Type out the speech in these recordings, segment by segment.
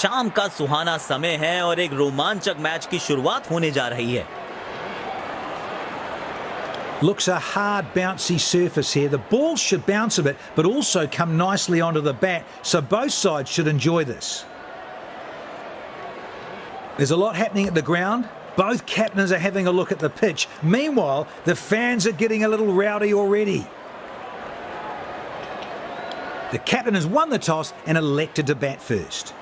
शाम का सुहाना समय है और एक रोमांचक मैच की शुरुआत होने जा रही है। Looks a hard, bouncy surface here. The ball should bounce a bit, but also come nicely onto the bat, so both sides should enjoy this. There's a lot happening at the ground. Both captains are having a look at the pitch. Meanwhile, the fans are getting a little rowdy already. The captain has won the toss and elected to bat first.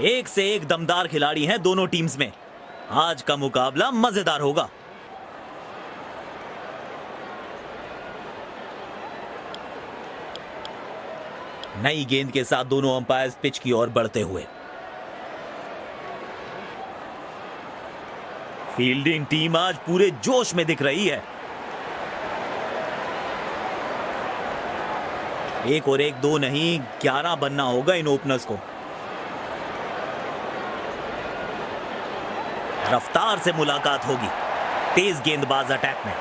एक से एक दमदार खिलाड़ी हैं दोनों teams में। आज का मुकाबला मजेदार होगा। नई गेंद के साथ दोनों अंपायर्स पिच की ओर बढ़ते हुए। फील्डिंग टीम आज पूरे जोश में दिख रही है। एक और एक दो नहीं, 11 बनना होगा इन ओपनर्स को। रफ्तार से मुलाकात होगी। तेज गेंदबाज अटैक में।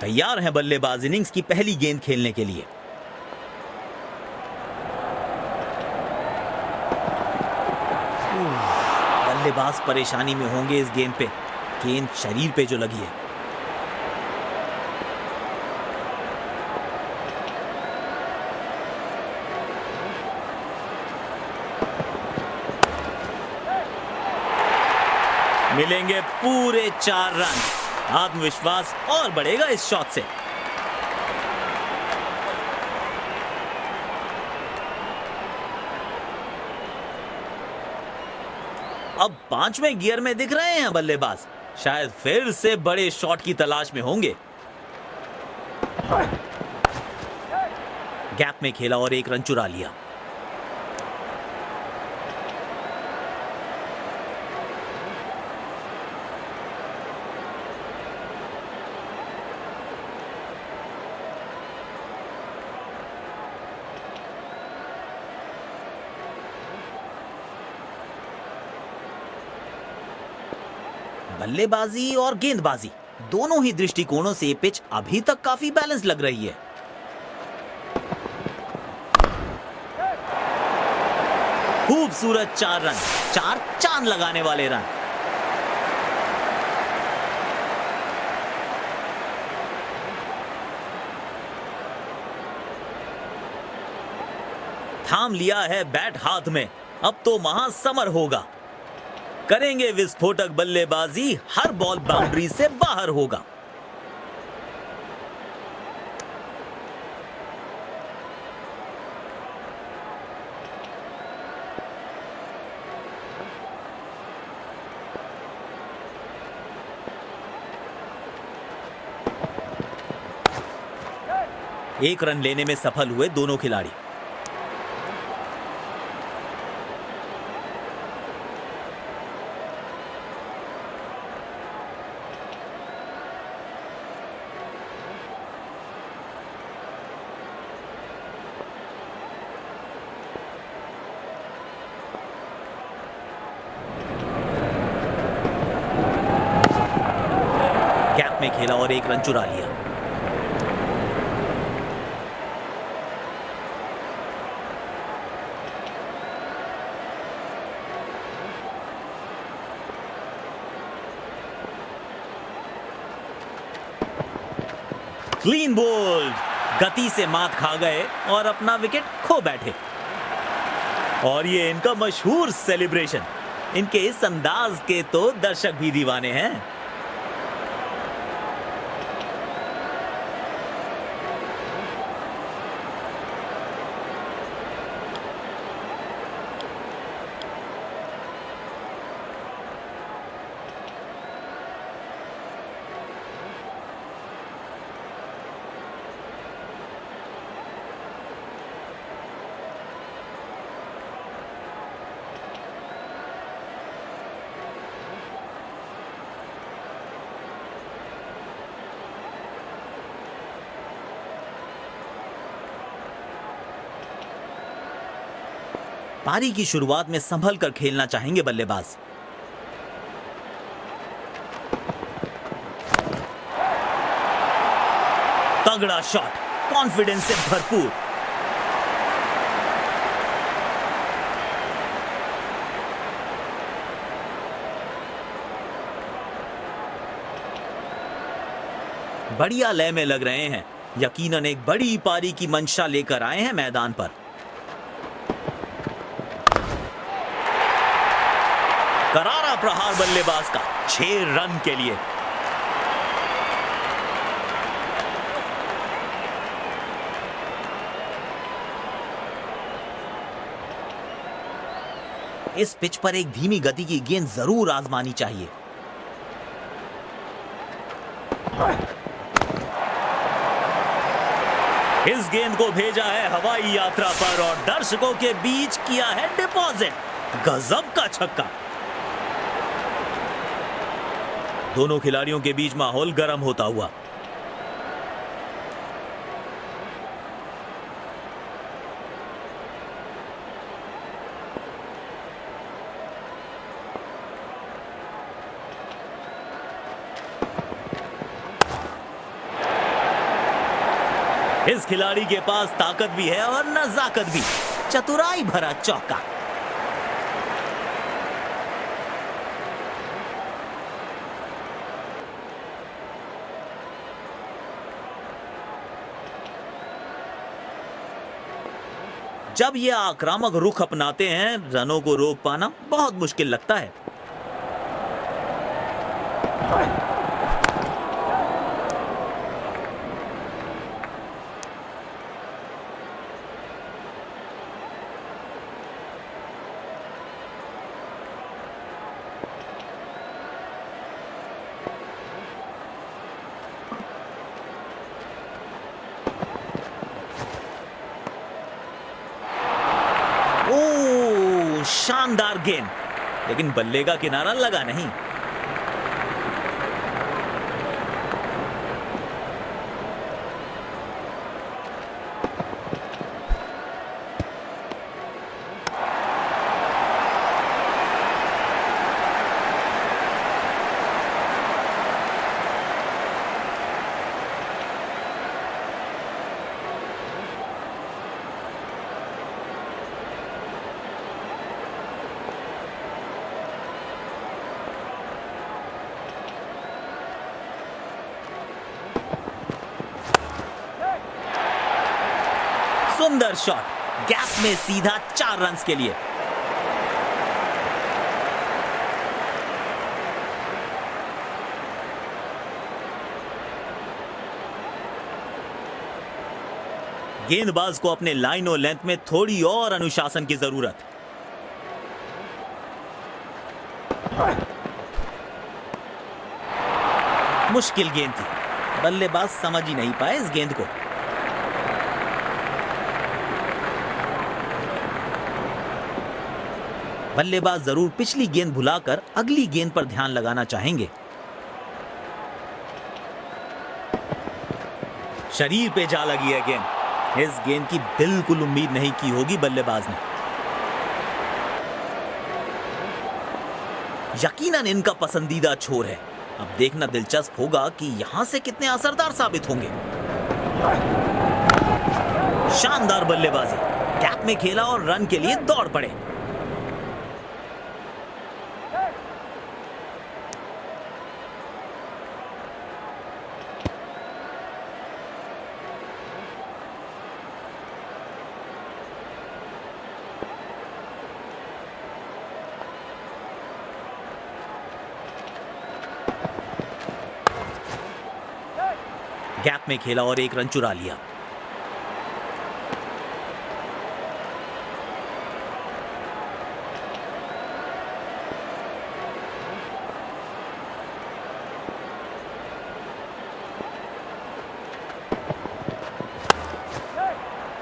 तैयार हैं बल्लेबाज इनिंग्स की पहली गेंद खेलने के लिए। बल्लेबाज परेशानी में होंगे इस गेंद पे। गेंद शरीर पे जो लगी है। मिलेंगे पूरे 4 रन। आत्मविश्वास और बढ़ेगा इस शॉट से। अब 5वें गियर में दिख रहे हैं बल्लेबाज। शायद फिर से बड़े शॉट की तलाश में होंगे। गैप में खेला और एक रन चुरा लिया। बल्लेबाजी और गेंदबाजी दोनों ही दृष्टिकोणों से ये पिच अभी तक काफी बैलेंस लग रही है। खूबसूरत 4 रन, 4 चांद लगाने वाले रन। थाम लिया है बैट हाथ में। अब तो महासमर होगा। करेंगे विस्फोटक बल्लेबाजी। हर बॉल बाउंड्री से बाहर होगा। एक रन लेने में सफल हुए दोनों खिलाड़ी। गैप में खेला और एक रन चुरा लिया। Clean bowled. गति से मात खा गए और अपना विकेट खो बैठे। और ये इनका मशहूर सेलिब्रेशन। इनके इस अंदाज के तो दर्शक भी दीवाने हैं। पारी की शुरुआत में संभल कर खेलना चाहेंगे बल्लेबाज। तगड़ा शॉट, कॉन्फिडेंस से भरपूर। बढ़िया लय में लग रहे हैं, यकीनन एक बड़ी पारी की मंशा लेकर आए हैं मैदान पर। करारा प्रहार बल्लेबाज का 6 रन के लिए। इस पिच पर एक धीमी गति की गेंद जरूर आजमानी चाहिए। इस गेंद को भेजा है हवाई यात्रा पर और दर्शकों के बीच किया है डिपॉजिट। गजब का छक्का। दोनों खिलाड़ियों के बीच माहौल गर्म होता हुआ। इस खिलाड़ी के पास ताकत भी है और नजाकत भी। चतुराई भरा चौका। जब ये आक्रामक रुख अपनाते हैं, रनों को रोक पाना बहुत मुश्किल लगता है। शानदार गेंद, लेकिन बल्ले का किनारा लगा नहीं। सुंदर शॉट, गैप में सीधा 4 रन्स के लिए। गेंदबाज को अपने लाइन और लेंथ में थोड़ी और अनुशासन की जरूरत। मुश्किल गेंद थी, बल्लेबाज समझ ही नहीं पाए इस गेंद को। बल्लेबाज जरूर पिछली गेंद भुलाकर अगली गेंद पर ध्यान लगाना चाहेंगे। शरीर पे जा लगी है गेंद। इस गेंद की बिल्कुल उम्मीद नहीं की होगी बल्लेबाज ने। यकीनन इनका पसंदीदा छोर है। अब देखना दिलचस्प होगा कि यहां से कितने असरदार साबित होंगे। शानदार बल्लेबाजी, गैप में खेला और रन के लिए दौड़ पड़े। गैप में खेला और 1 रन चुरा लिया।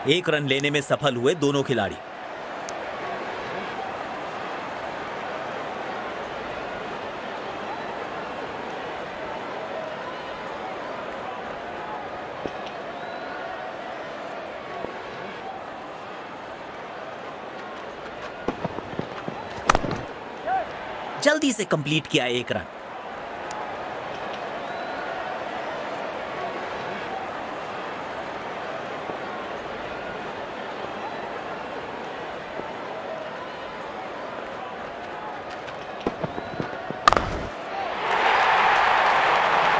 एक रन लेने में सफल हुए दोनों खिलाड़ी। जल्दी से कंप्लीट किया एक रन।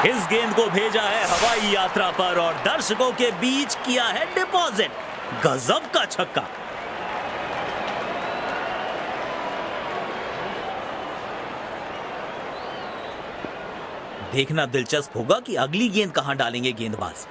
इस गेंद को भेजा है हवाई यात्रा पर और दर्शकों के बीच किया है डिपॉजिट। गजब का छक्का। देखना दिलचस्प होगा कि अगली गेंद कहां डालेंगे गेंदबाज।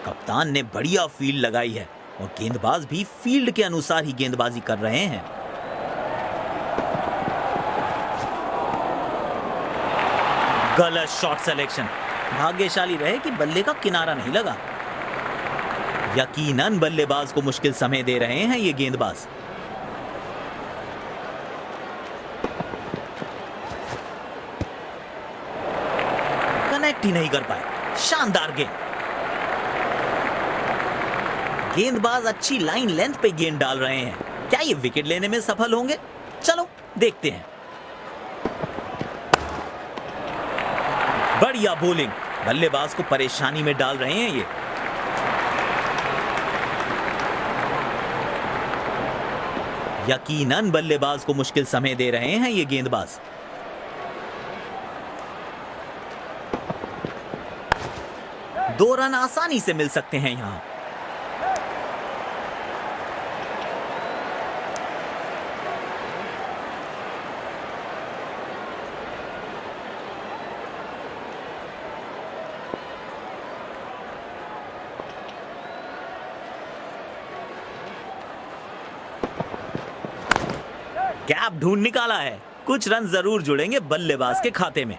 कप्तान ने बढ़िया फील्ड लगाई है और गेंदबाज भी फील्ड के अनुसार ही गेंदबाजी कर रहे हैं। गलत शॉट सिलेक्शन। भाग्यशाली रहे कि बल्ले का किनारा नहीं लगा। यकीनन बल्लेबाज को मुश्किल समय दे रहे हैं ये गेंदबाज। कनेक्ट ही नहीं कर पाए। शानदार गेंद। गेंदबाज अच्छी लाइन लेंथ पे गेंद डाल रहे हैं। क्या ये विकेट लेने में सफल होंगे? चलो देखते हैं। बढ़िया बॉलिंग। बल्लेबाज को परेशानी में डाल रहे हैं ये। यकीनन बल्लेबाज को मुश्किल समय दे रहे हैं ये गेंदबाज। दो रन आसानी से मिल सकते हैं यहां। गैप ढूंढ निकाला है। कुछ रन जरूर जुड़ेंगे बल्लेबाज के खाते में।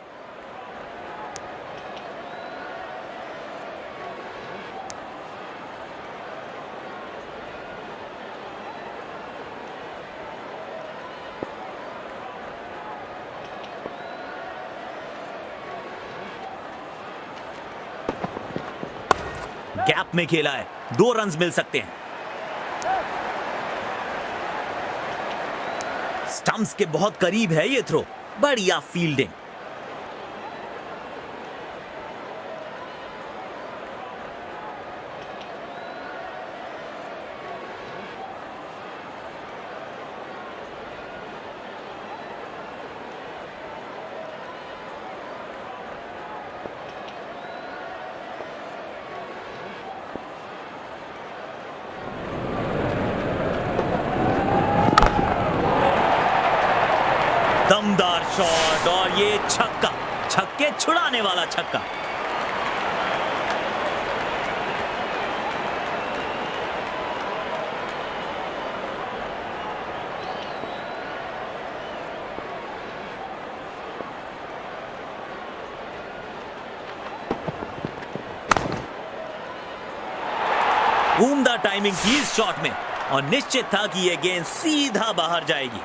गैप में खेला है। 2 रन मिल सकते हैं। स्टंप्स के बहुत करीब है ये थ्रो। बढ़िया फील्डिंग। दमदार शॉट और ये छक्का। छक्के छुड़ाने वाला छक्का। उम्दा टाइमिंग थी इस शॉट में और निश्चित था कि यह गेंद सीधा बाहर जाएगी।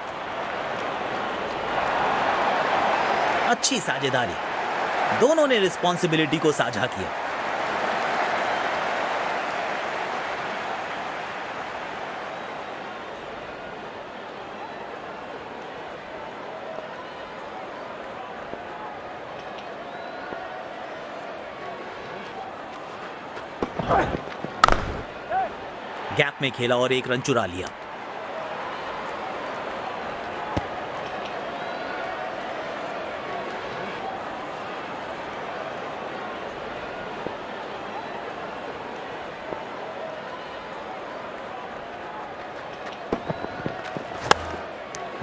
अच्छी साझेदारी। दोनों ने रिस्पॉन्सिबिलिटी को साझा किया। गैप में खेला और 1 रन चुरा लिया।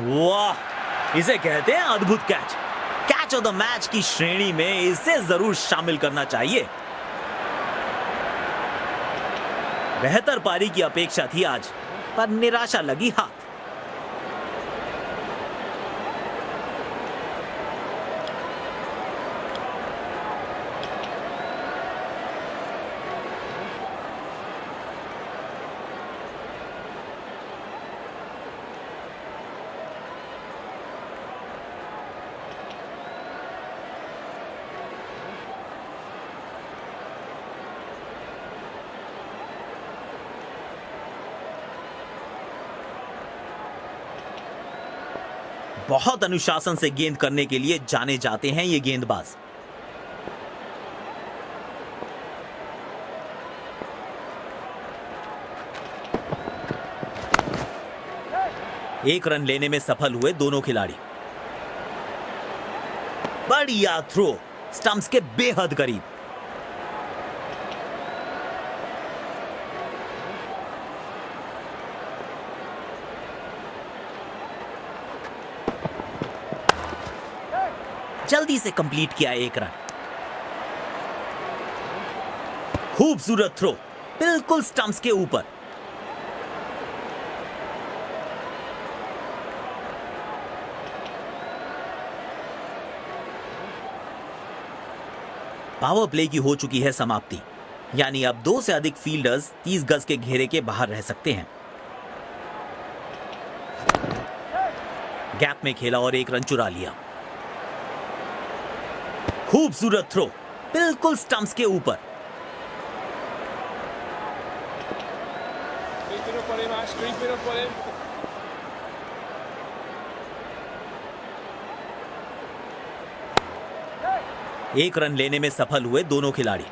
वाह, इसे कहते हैं अद्भुत catch. Catch of the match की श्रेणी में इसे जरूर शामिल करना चाहिए। बेहतर पारी की अपेक्षा थी आज, पर निराशा लगी हाथ। बहुत अनुशासन से गेंद करने के लिए जाने जाते हैं ये गेंदबाज। एक रन लेने में सफल हुए दोनों खिलाड़ी। बढ़िया थ्रो, स्टंप्स के बेहद करीब। जल्दी से कंप्लीट किया एक रन। खूबसूरत थ्रो, बिल्कुल स्टंप्स के ऊपर। पावर प्ले की हो चुकी है समाप्ति, यानी अब 2 से अधिक फील्डर्स 30 गज के घेरे के बाहर रह सकते हैं। गैप में खेला और एक रन चुरा लिया। खूबसूरत थ्रो, बिल्कुल स्टंप्स के ऊपर। एक रन लेने में सफल हुए दोनों खिलाड़ी।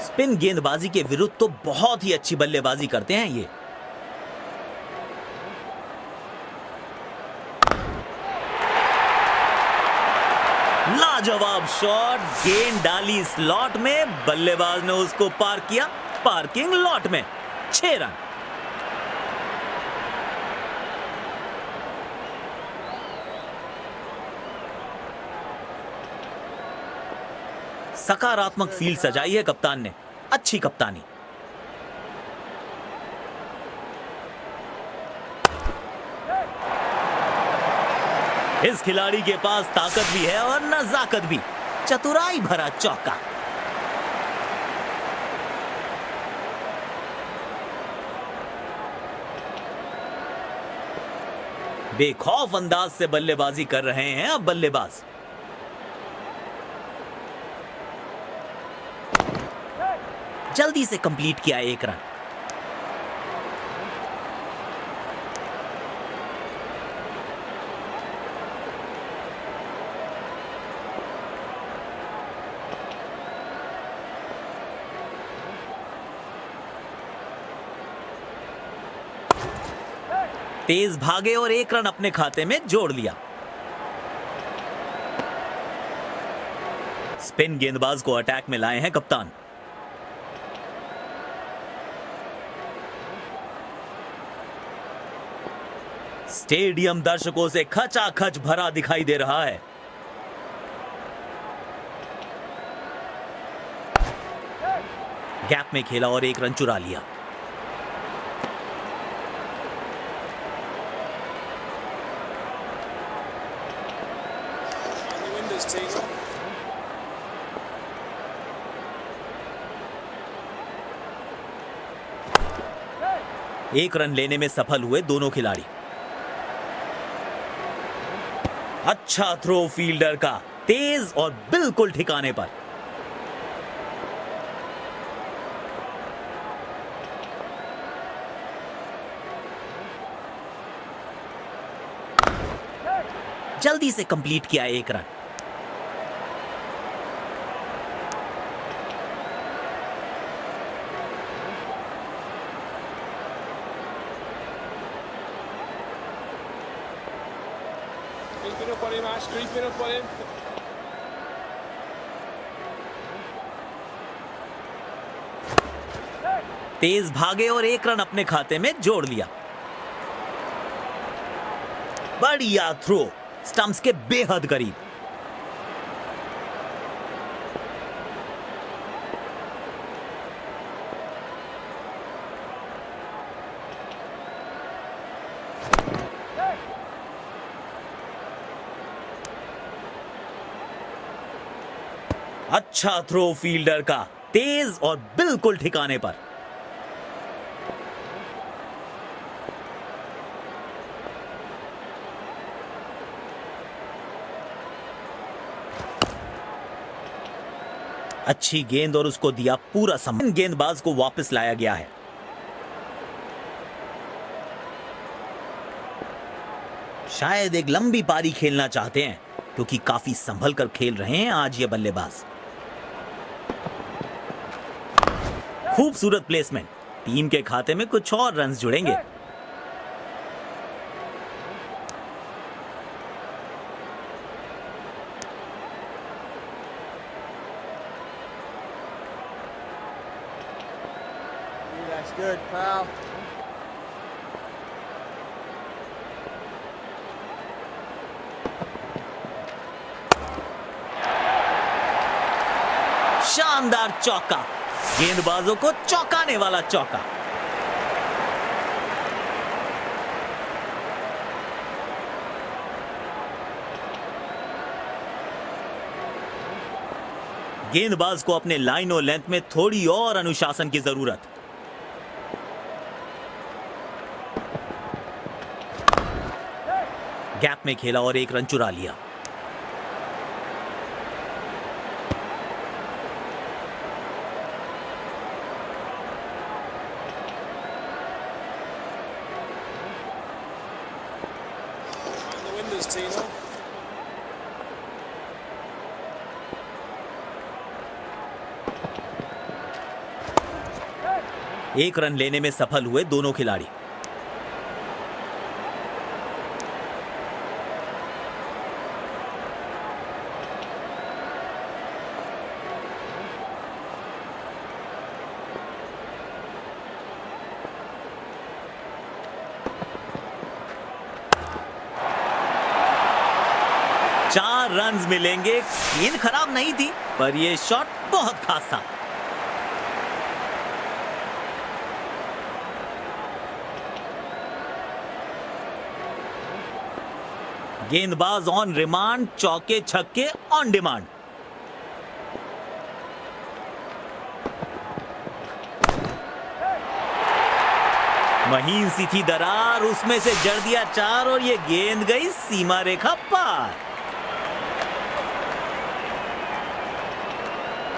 स्पिन गेंदबाजी के विरुद्ध तो बहुत ही अच्छी बल्लेबाजी करते हैं ये। लाजवाब शॉट, गेंद डाली स्लॉट में, बल्लेबाज ने उसको पार किया पार्किंग लॉट में। 6 रन। सकारात्मक फील्ड सजाई है कप्तान ने, अच्छी कप्तानी। इस खिलाड़ी के पास ताकत भी है और नजाकत भी। चतुराई भरा चौका। बेखौफ अंदाज से बल्लेबाजी कर रहे हैं अब बल्लेबाज। जल्दी से कंप्लीट किया एक रन। तेज भागे और एक रन अपने खाते में जोड़ लिया। स्पिन गेंदबाज को अटैक में लाए हैं कप्तान। स्टेडियम दर्शकों से खचाखच भरा दिखाई दे रहा है। गैप में खेला और एक रन चुरा लिया। एक रन लेने में सफल हुए दोनों खिलाड़ी। अच्छा थ्रो फील्डर का, तेज और बिल्कुल ठिकाने पर। जल्दी से कंप्लीट किया एक run. Creeping up on him, Ash, creeping up on him. तेज भागे और एक रन अपने खाते में जोड़ लिया। बढ़िया थ्रो, स्टंप्स के बेहद करीब। अच्छा थ्रो फील्डर का, तेज और बिल्कुल ठिकाने पर। अच्छी गेंद और उसको दिया पूरा सम्मान। गेंदबाज को वापस लाया गया है। शायद एक लंबी पारी खेलना चाहते हैं क्योंकि काफी संभल कर खेल रहे हैं आज ये बल्लेबाज। खूबसूरत प्लेसमेंट, टीम के खाते में कुछ और रन्स जुड़ेंगे। That's good, pal. शानदार चौका, गेंदबाजों को चौंकाने वाला चौका। गेंदबाज को अपने लाइन और लेंथ में थोड़ी और अनुशासन की जरूरत। गैप में खेला और एक रन चुरा लिया। Mind the windows, Tino. एक रन लेने में सफल हुए दोनों खिलाड़ी। चार रन्स मिलेंगे। गेंद खराब नहीं थी पर यह शॉट बहुत खास था। गेंदबाज ऑन रिमांड, चौके छक्के ऑन डिमांड। महीन सी थी दरार, उसमें से जड़ दिया चार और ये गेंद गई सीमा रेखा पार।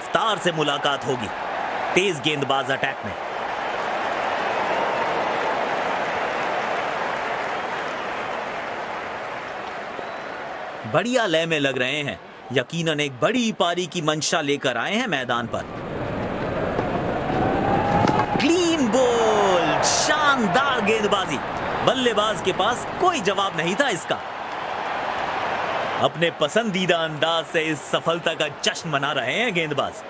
स्टार से मुलाकात होगी तेज गेंदबाज अटैक में। बढ़िया लय में लग रहे हैं, यकीनन एक बड़ी पारी की मंशा लेकर आए हैं मैदान पर। क्लीन बोल्ड, शानदार गेंदबाजी, बल्लेबाज के पास कोई जवाब नहीं था इसका। अपने पसंदीदा अंदाज से इस सफलता का जश्न मना रहे हैं गेंदबाज।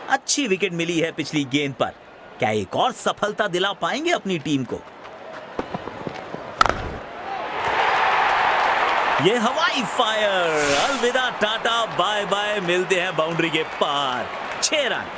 अच्छी विकेट मिली है पिछली गेंद पर। क्या एक और सफलता दिला पाएंगे अपनी टीम को? ये हवाई फायर, अलविदा टाटा बाय बाय, मिलते हैं बाउंड्री के पार। 6 रन।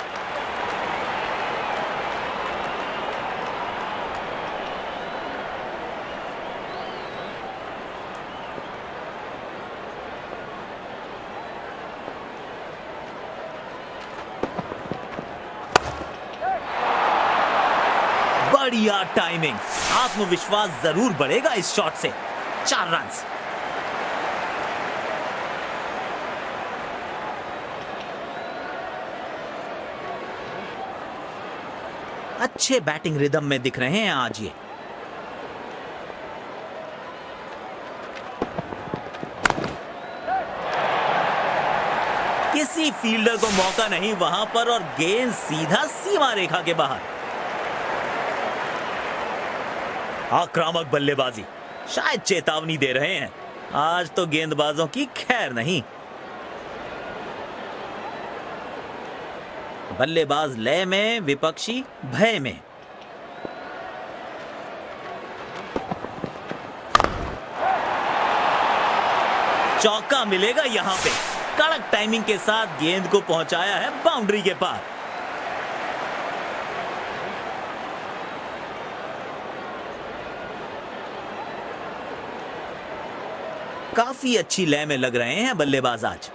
बढ़िया टाइमिंग, आत्मविश्वास जरूर बढ़ेगा इस शॉट से। 4 रन। अच्छे बैटिंग रिदम में दिख रहे हैं आज ये। किसी फील्डर को मौका नहीं वहां पर और गेंद सीधा सीमा रेखा के बाहर। आक्रामक बल्लेबाजी, शायद चेतावनी दे रहे हैं, आज तो गेंदबाजों की खैर नहीं। बल्लेबाज लय में, विपक्षी भय में। चौका मिलेगा यहां पे। कड़क टाइमिंग के साथ गेंद को पहुंचाया है बाउंड्री के पार। काफी अच्छी लय में लग रहे हैं बल्लेबाज आज।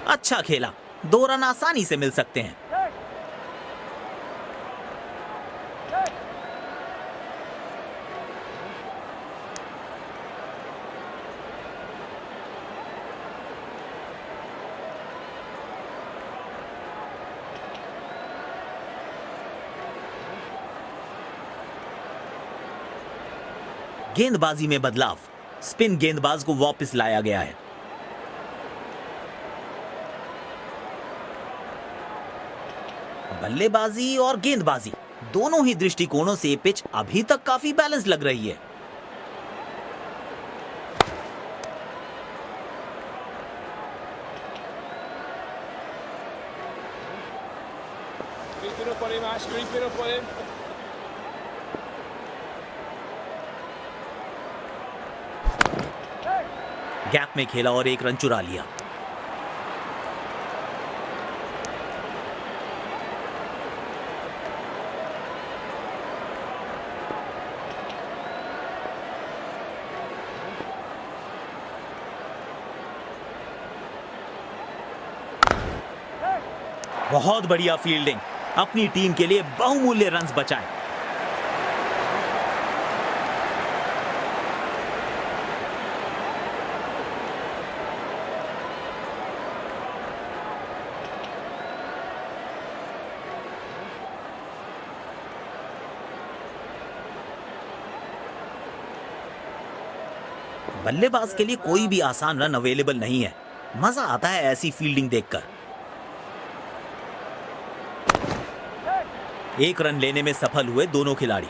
अच्छा खेला, 2 रन आसानी से मिल सकते हैं। गेंदबाजी में बदलाव, स्पिन गेंदबाज को वापस लाया गया है। बल्लेबाजी और गेंदबाजी दोनों ही दृष्टिकोणों से पिच अभी तक काफी बैलेंस लग रही है। Creeping up on him, Ash. Creeping up on him. Gap में खेला और 1 रन चुरा लिया। बहुत बढ़िया फील्डिंग, अपनी टीम के लिए बहुमूल्य रन्स बचाए। बल्लेबाज के लिए कोई भी आसान रन अवेलेबल नहीं है। मजा आता है ऐसी फील्डिंग देखकर। 1 रन लेने में सफल हुए दोनों खिलाड़ी।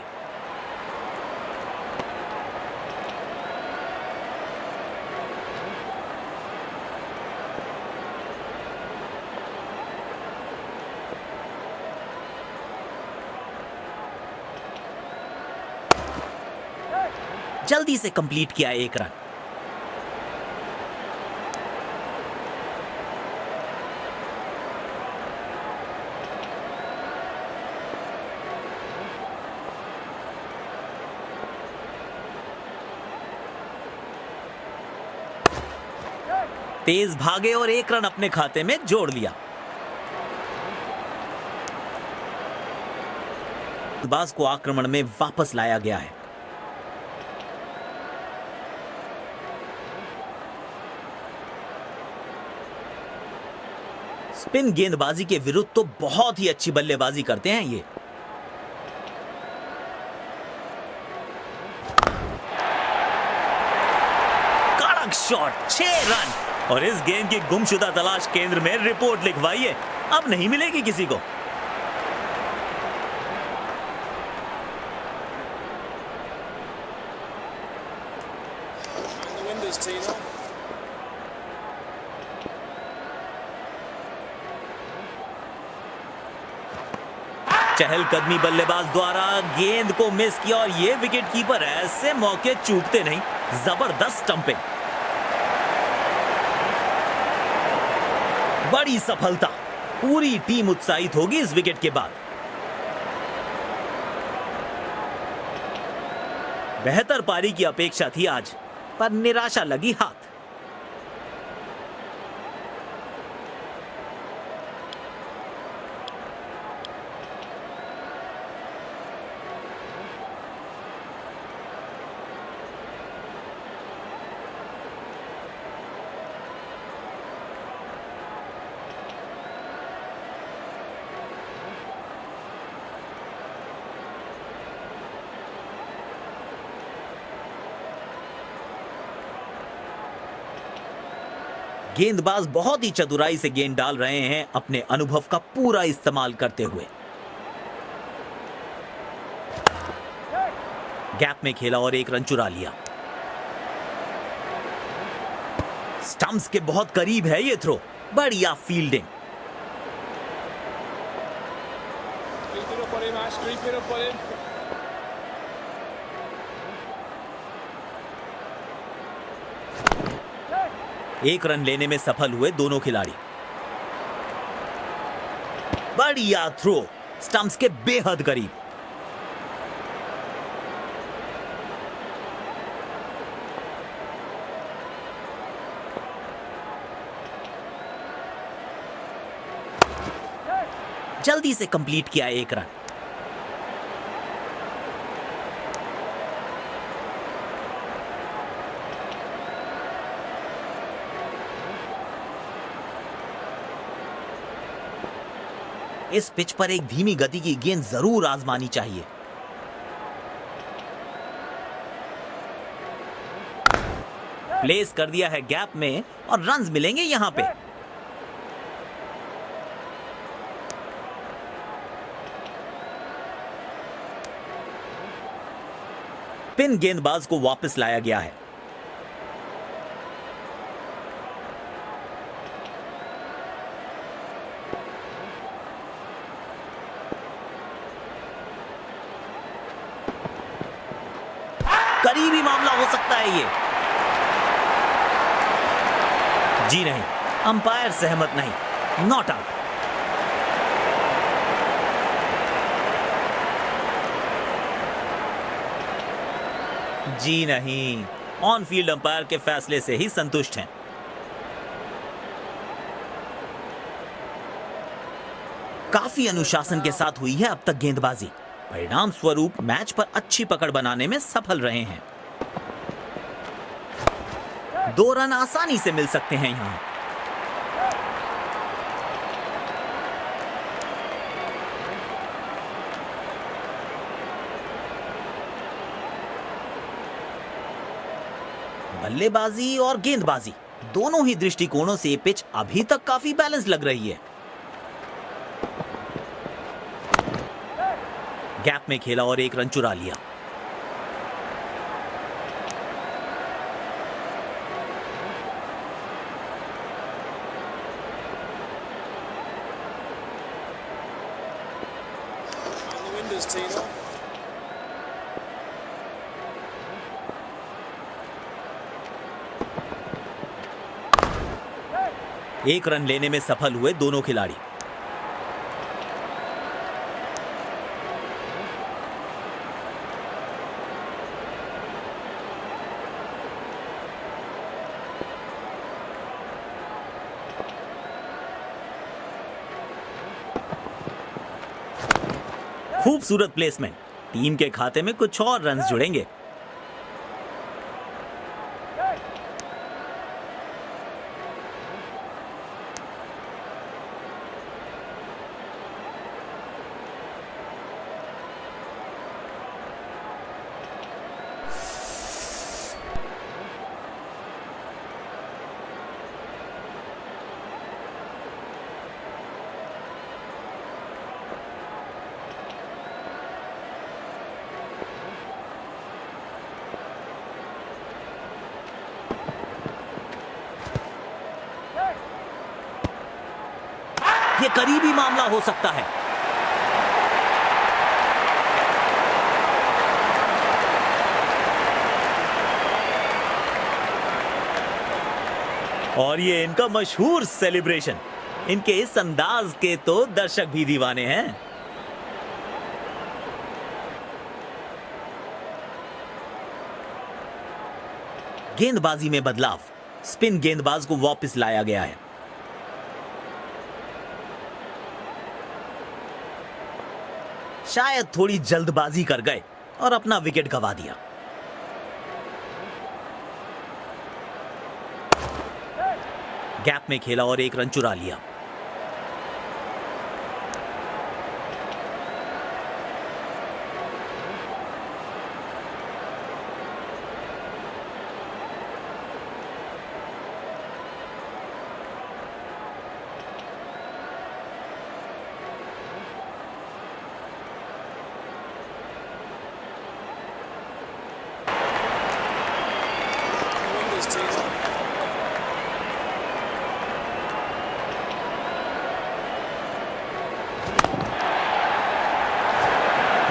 जल्दी से कंप्लीट किया 1 रन। तेज भागे और 1 रन अपने खाते में जोड़ लिया। गेंदबाज को आक्रमण में वापस लाया गया है। स्पिन गेंदबाजी के विरुद्ध तो बहुत ही अच्छी बल्लेबाजी करते हैं ये। कड़क शॉट, 6 रन। और इस गेंद की गुमशुदा तलाश केंद्र में रिपोर्ट लिखवाइए, अब नहीं मिलेगी किसी को। And the windows, Tino. चहलकदमी बल्लेबाज द्वारा गेंद को मिस किया और ये विकेट कीपर ऐसे मौके चूकते नहीं। जबरदस्त स्टंपिंग, बड़ी सफलता। पूरी टीम उत्साहित होगी इस विकेट के बाद। बेहतर पारी की अपेक्षा थी आज, पर निराशा लगी हाथ। गेंदबाज बहुत ही चतुराई से गेंद डाल रहे हैं, अपने अनुभव का पूरा इस्तेमाल करते हुए। गैप में खेला और 1 रन चुरा लिया। स्टंप्स के बहुत करीब है ये थ्रो, बढ़िया fielding. Creeping up on him, Ash. Creeping up on him. एक रन लेने में सफल हुए दोनों खिलाड़ी। बढ़िया थ्रो, स्टंप्स के बेहद करीब। जल्दी से कंप्लीट किया एक रन। इस पिच पर एक धीमी गति की गेंद जरूर आजमानी चाहिए। प्लेस कर दिया है गैप में और रन्स मिलेंगे यहां पे। पिन गेंदबाज को वापस लाया गया है। करीबी मामला हो सकता है ये। जी नहीं, अंपायर सहमत नहीं, नॉट आउट। जी नहीं, ऑन फील्ड अंपायर के फैसले से ही संतुष्ट हैं। काफी अनुशासन के साथ हुई है अब तक गेंदबाजी। परिणाम स्वरूप मैच पर अच्छी पकड़ बनाने में सफल रहे हैं। 2 रन आसानी से मिल सकते हैं यहां। बल्लेबाजी और गेंदबाजी दोनों ही दृष्टिकोणों से ये पिच अभी तक काफी बैलेंस लग रही है। गैप में खेला और एक रन चुरा लिया। On the windows, Tino. एक रन लेने में सफल हुए दोनों खिलाड़ी। खूबसूरत प्लेसमेंट, टीम के खाते में कुछ और रन्स जुड़ेंगे। ये करीबी मामला हो सकता है। और ये इनका मशहूर सेलिब्रेशन। इनके इस अंदाज के तो दर्शक भी दीवाने हैं। गेंदबाजी में बदलाव, स्पिन गेंदबाज को वापस लाया गया है। शायद थोड़ी जल्दबाजी कर गए और अपना विकेट गंवा दिया। गैप में खेला और एक रन चुरा लिया।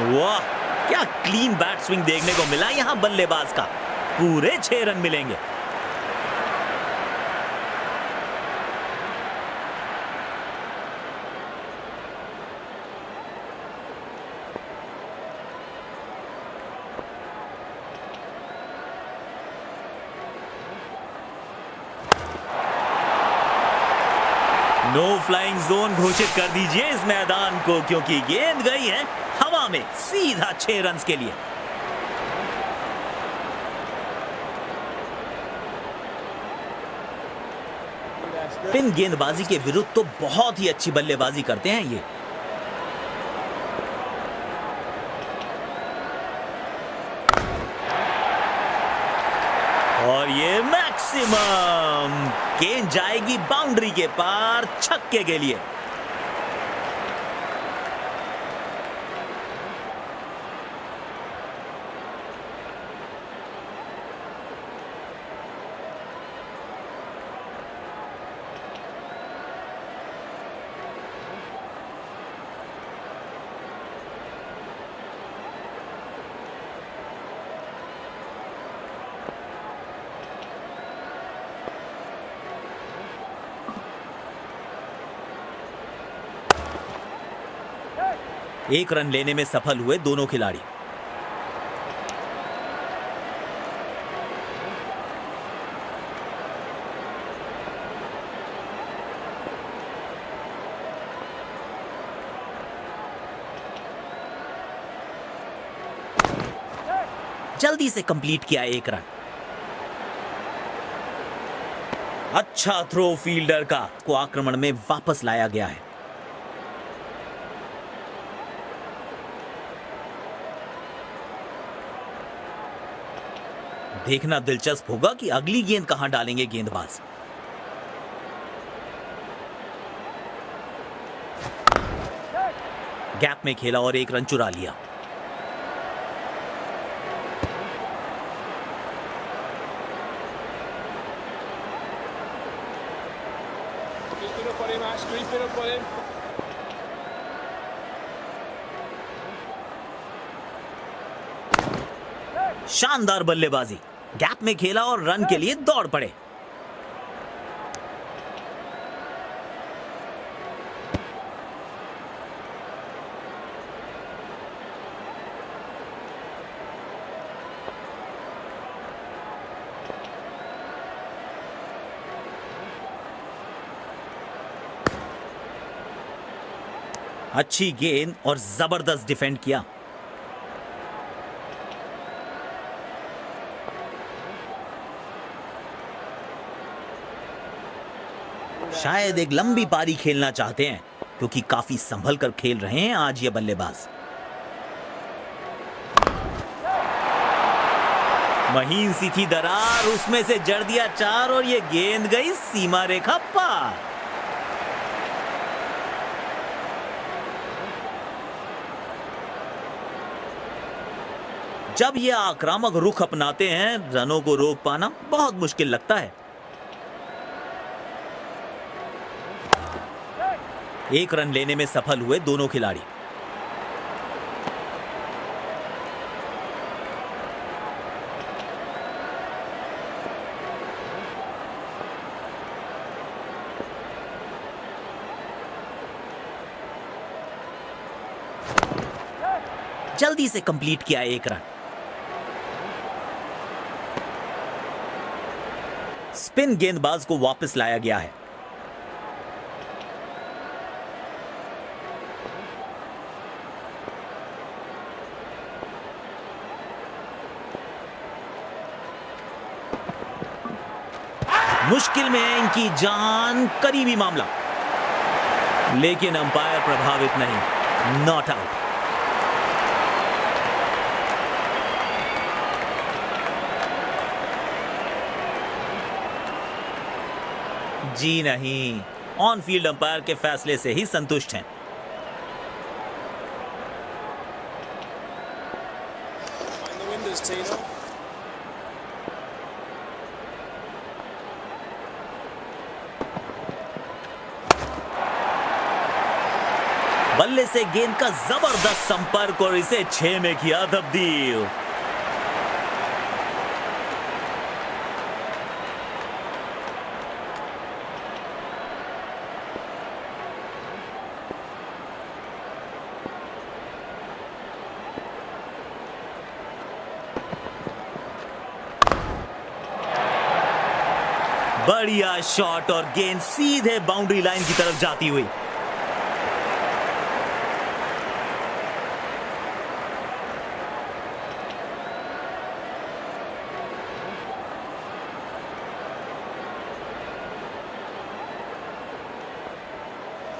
वाह, क्या क्लीन बैट स्विंग देखने को मिला यहां बल्लेबाज का। पूरे 6 रन मिलेंगे। फ्लाइंग जोन घोषित कर दीजिए इस मैदान को, क्योंकि गेंद गई है हवा में सीधा 6 रन के लिए। स्पिन गेंदबाजी के विरुद्ध तो बहुत ही अच्छी बल्लेबाजी करते हैं ये। और ये मैक्सिमम, गेंद जाएगी बाउंड्री के पार छक्के के लिए। एक रन लेने में सफल हुए दोनों खिलाड़ी। जल्दी से कंप्लीट किया एक रन। अच्छा थ्रो फील्डर का, को आक्रमण में वापस लाया गया है। देखना दिलचस्प होगा कि अगली गेंद कहां डालेंगे गेंदबाज। गैप में खेला और एक रन चुरा लिया। Creeping up on him, Ash. Creeping up on him. शानदार बल्लेबाजी, गैप में खेला और रन के लिए दौड़ पड़े। अच्छी गेंद और जबरदस्त डिफेंड किया। शायद एक लंबी पारी खेलना चाहते हैं, क्योंकि काफी संभल कर खेल रहे हैं आज ये बल्लेबाज। महीन सी थी दरार, उसमें से जड़ दिया 4 और ये गेंद गई सीमा रेखा पार। जब ये आक्रामक रुख अपनाते हैं, रनों को रोक पाना बहुत मुश्किल लगता है। एक रन लेने में सफल हुए दोनों खिलाड़ी। जल्दी से कंप्लीट किया एक रन। स्पिन गेंदबाज को वापस लाया गया है। मुश्किल में है इनकी जान, करीबी मामला, लेकिन अंपायर प्रभावित नहीं, नॉट आउट। जी नहीं, ऑन फील्ड अंपायर के फैसले से ही संतुष्ट हैं। Mind the windows, Tino. बल्ले से गेंद का जबरदस्त संपर्क और इसे 6 में किया तब्दील। बढ़िया शॉट और गेंद सीधे बाउंड्री लाइन की तरफ जाती हुई।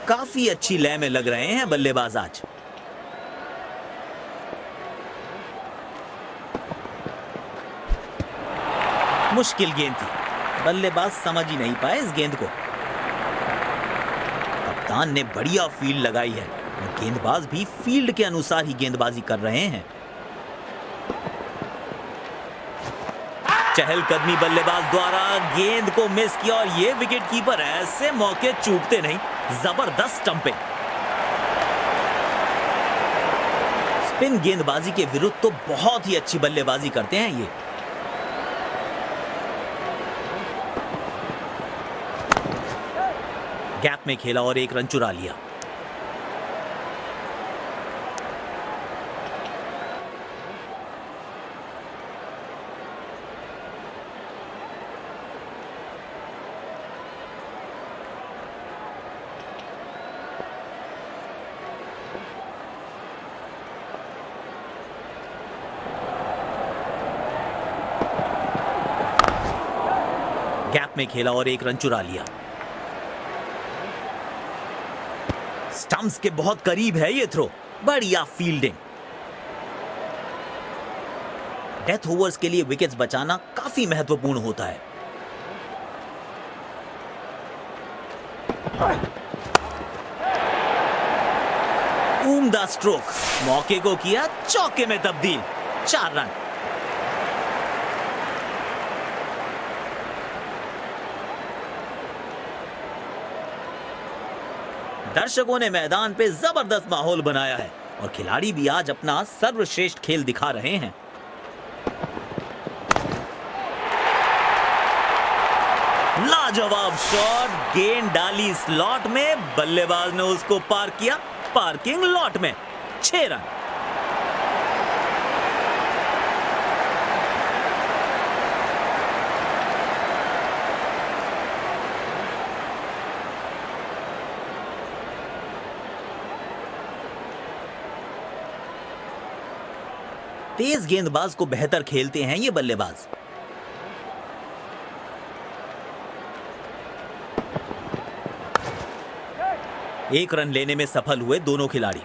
काफी अच्छी लय में लग रहे हैं बल्लेबाज आज। मुश्किल गेंद थी, बल्लेबाज समझ ही नहीं पाए इस गेंद को। कप्तान ने बढ़िया फील्ड लगाई है और गेंदबाज भी फील्ड के अनुसार ही गेंदबाजी कर रहे हैं। चहलकदमी बल्लेबाज द्वारा गेंद को मिस किया और ये विकेट कीपर ऐसे मौके चूकते नहीं। जबरदस्त स्टंपिंग। स्पिन गेंदबाजी के विरुद्ध तो बहुत ही अच्छी बल्लेबाजी करते हैं ये। गैप में खेला और एक रन चुरा लिया। गैप में खेला और एक रन चुरा लिया। स्टंप्स के बहुत करीब है ये थ्रो। बढ़िया फील्डिंग। डेथ ओवर्स के लिए विकेट्स बचाना काफी महत्वपूर्ण होता है। उम्दा स्ट्रोक, मौके को किया चौके में तब्दील। 4 रन। दर्शकों ने मैदान पे जबरदस्त माहौल बनाया है और खिलाड़ी भी आज अपना सर्वश्रेष्ठ खेल दिखा रहे हैं। लाजवाब शॉट, गेंद डाली स्लॉट में, बल्लेबाज ने उसको पार किया पार्किंग लॉट में। 6 रन। तेज गेंदबाज को बेहतर खेलते हैं ये बल्लेबाज। एक रन लेने में सफल हुए दोनों खिलाड़ी।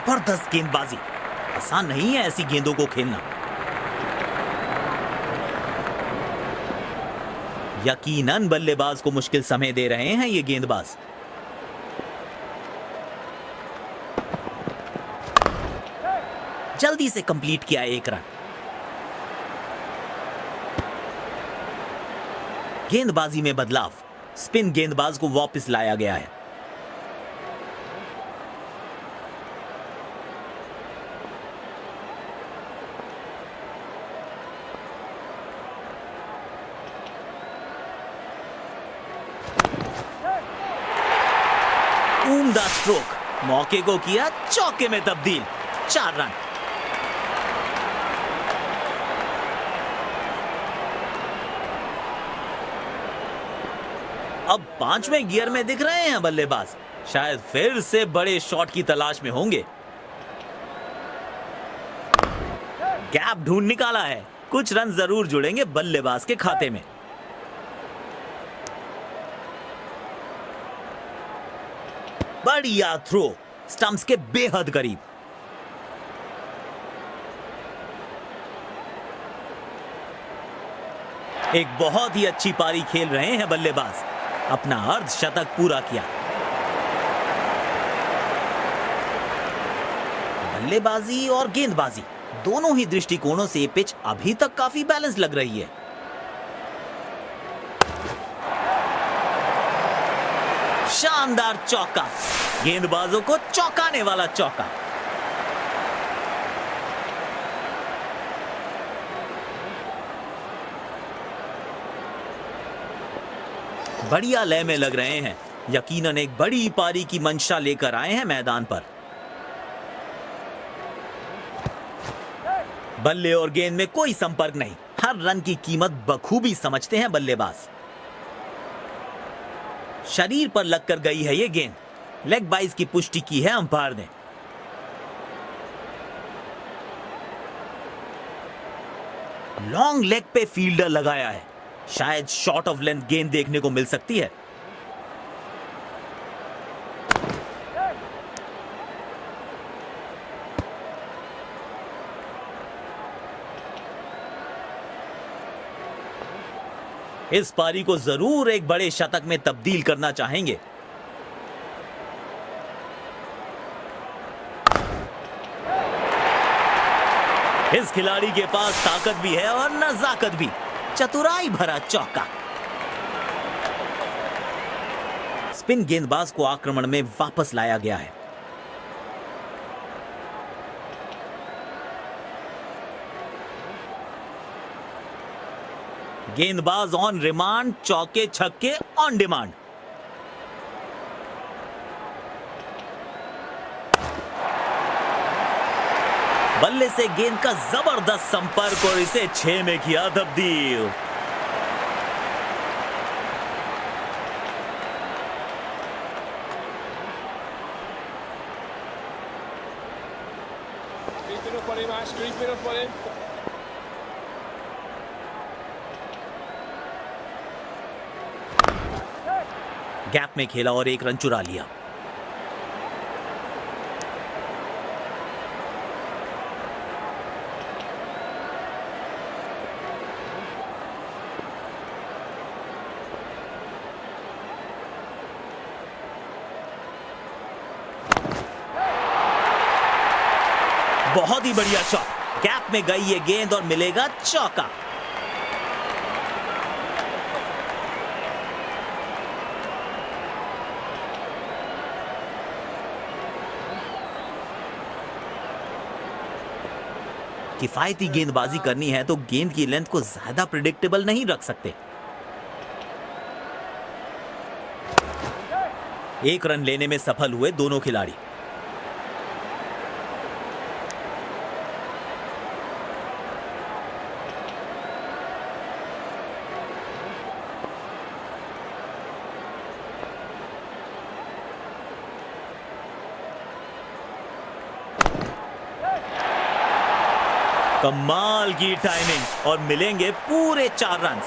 जबरदस्त गेंदबाजी। आसान नहीं है ऐसी गेंदों को खेलना। यकीनन बल्लेबाज को मुश्किल समय दे रहे हैं ये गेंदबाज। जल्दी से कंप्लीट किया 1 रन। गेंदबाजी में बदलाव, स्पिन गेंदबाज को वापस लाया गया है। उम्दा स्ट्रोक, मौके को किया चौके में तब्दील। 4 रन। अब 5वें गियर में दिख रहे हैं बल्लेबाज। शायद फिर से बड़े शॉट की तलाश में होंगे। गैप ढूंढ निकाला है। कुछ रन जरूर जुड़ेंगे बल्लेबाज के खाते में। बढ़िया थ्रो, स्टंप्स के बेहद करीब। एक बहुत ही अच्छी पारी खेल रहे हैं बल्लेबाज। अपना अर्धशतक पूरा किया। बल्लेबाजी और गेंदबाजी दोनों ही दृष्टिकोणों से पिच अभी तक काफी बैलेंस लग रही है। शानदार चौका, गेंदबाजों को चौंकाने वाला चौका। बढ़िया लय में लग रहे हैं। यकीनन एक बड़ी पारी की मंशा लेकर आए हैं मैदान पर। बल्ले और गेंद में कोई संपर्क नहीं। हर रन की कीमत बखूबी समझते हैं बल्लेबाज। शरीर पर लगकर गई है ये गेंद। लेग बाइस की पुष्टि की है अंपायर ने। लॉन्ग लेग पे फील्डर लगाया है। शायद शॉर्ट ऑफ लेंथ गेंद देखने को मिल सकती है। इस पारी को जरूर एक बड़े शतक में तब्दील करना चाहेंगे। इस खिलाड़ी के पास ताकत भी है और नजाकत भी। चतुराई भरा चौका। स्पिन गेंदबाज को आक्रमण में वापस लाया गया है। गेंदबाज ऑन रिमांड, चौके छक्के ऑन डिमांड। बल्ले से गेंद का जबरदस्त संपर्क और इसे 6 में किया तब्दील। Creeping up on him, Ash. Creeping up on him. Gap में खेला और एक रन चुरा लिया। बहुत ही बढ़िया शॉट। गैप में गई ये गेंद और मिलेगा चौका। किफायती गेंदबाजी करनी है तो गेंद की लेंथ को ज्यादा प्रिडिक्टेबल नहीं रख सकते। एक रन लेने में सफल हुए दोनों खिलाड़ी। कमाल की टाइमिंग और मिलेंगे पूरे 4 रन।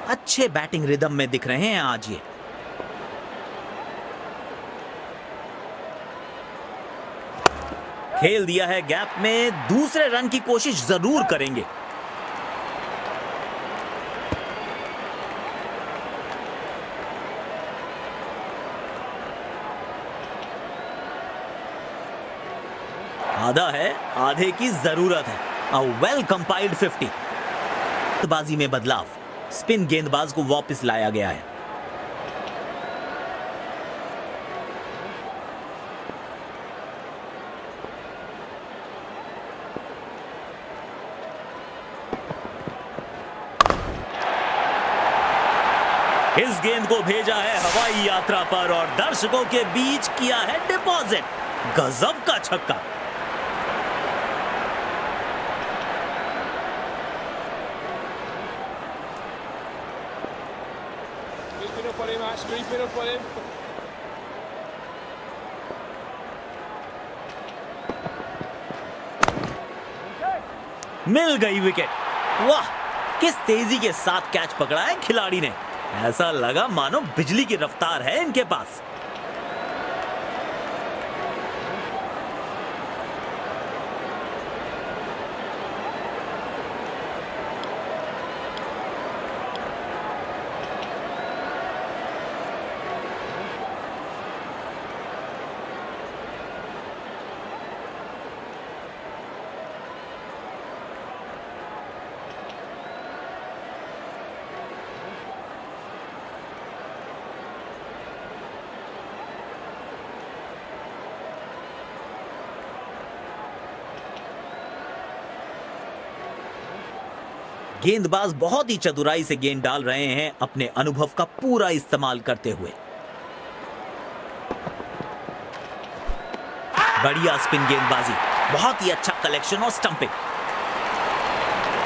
अच्छे बैटिंग रिदम में दिख रहे हैं आज ये। खेल दिया है गैप में, दूसरे रन की कोशिश जरूर करेंगे। आधा है, आधे की जरूरत है। A well compiled 50। बाजी में बदलाव। स्पिन गेंदबाज को वापस लाया गया है। इस गेंद को भेजा है हवाई यात्रा पर और दर्शकों के बीच किया है डिपॉजिट। गजब का छक्का। Creeping up on him, Ash. Creeping up on him. मिल गई विकेट। वाह, किस तेजी के साथ कैच पकड़ा है खिलाड़ी ने। ऐसा लगा मानो बिजली की रफ्तार है इनके पास। गेंदबाज बहुत ही चतुराई से गेंद डाल रहे हैं, अपने अनुभव का पूरा इस्तेमाल करते हुए। बढ़िया स्पिन गेंदबाजी, बहुत ही अच्छा कलेक्शन और स्टंपिंग।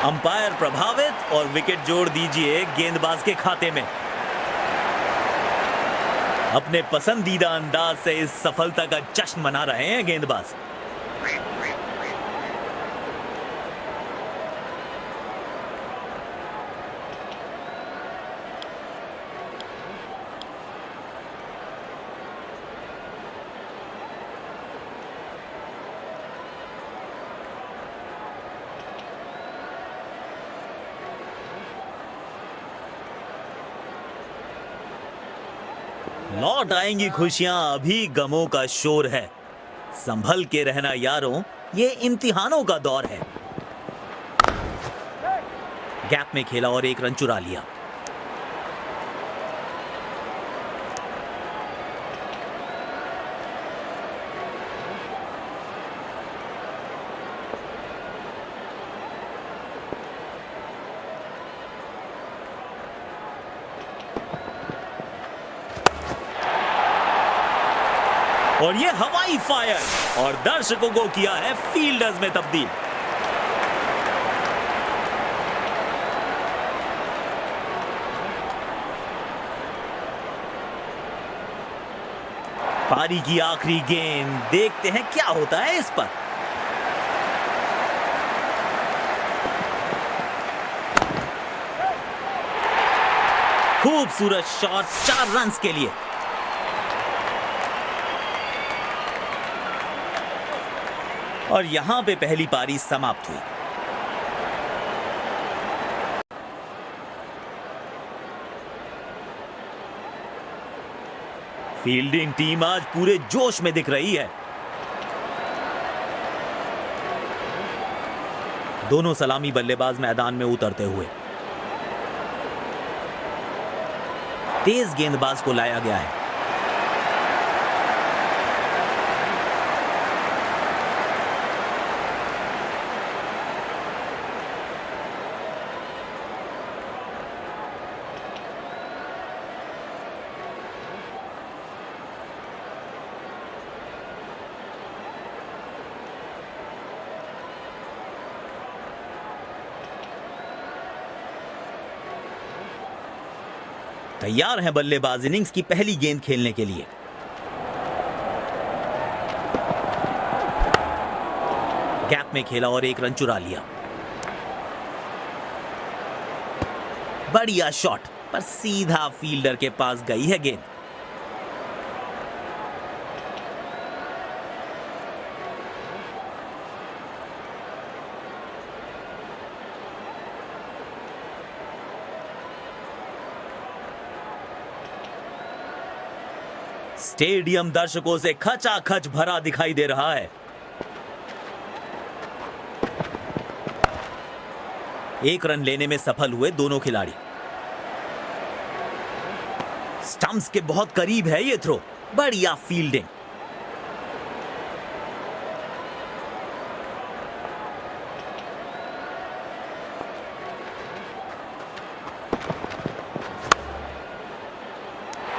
अंपायर प्रभावित और विकेट जोड़ दीजिए गेंदबाज के खाते में। अपने पसंदीदा अंदाज से इस सफलता का जश्न मना रहे हैं गेंदबाज। लौट आएंगी खुशियां, अभी गमों का शोर है। संभल के रहना यारों, ये इम्तिहानों का दौर है। गैप में खेला और एक रन चुरा लिया। और ये हवाई फायर, और दर्शकों को किया है फील्डर्स में तब्दील। पारी की आखिरी गेंद, देखते हैं क्या होता है इस पर। खूबसूरत शॉट, 4 रन्स के लिए। और यहां पे पहली पारी समाप्त हुई। फील्डिंग टीम आज पूरे जोश में दिख रही है। दोनों सलामी बल्लेबाज मैदान में उतरते हुए। तेज गेंदबाज को लाया गया है। तैयार हैं बल्लेबाज इनिंग्स की पहली गेंद खेलने के लिए। गैप में खेला और एक रन चुरा लिया। बढ़िया शॉट, पर सीधा फील्डर के पास गई है गेंद। स्टेडियम दर्शकों से खचाखच भरा दिखाई दे रहा है। एक रन लेने में सफल हुए दोनों खिलाड़ी। स्टंप्स के बहुत करीब है ये थ्रो, बढ़िया फील्डिंग।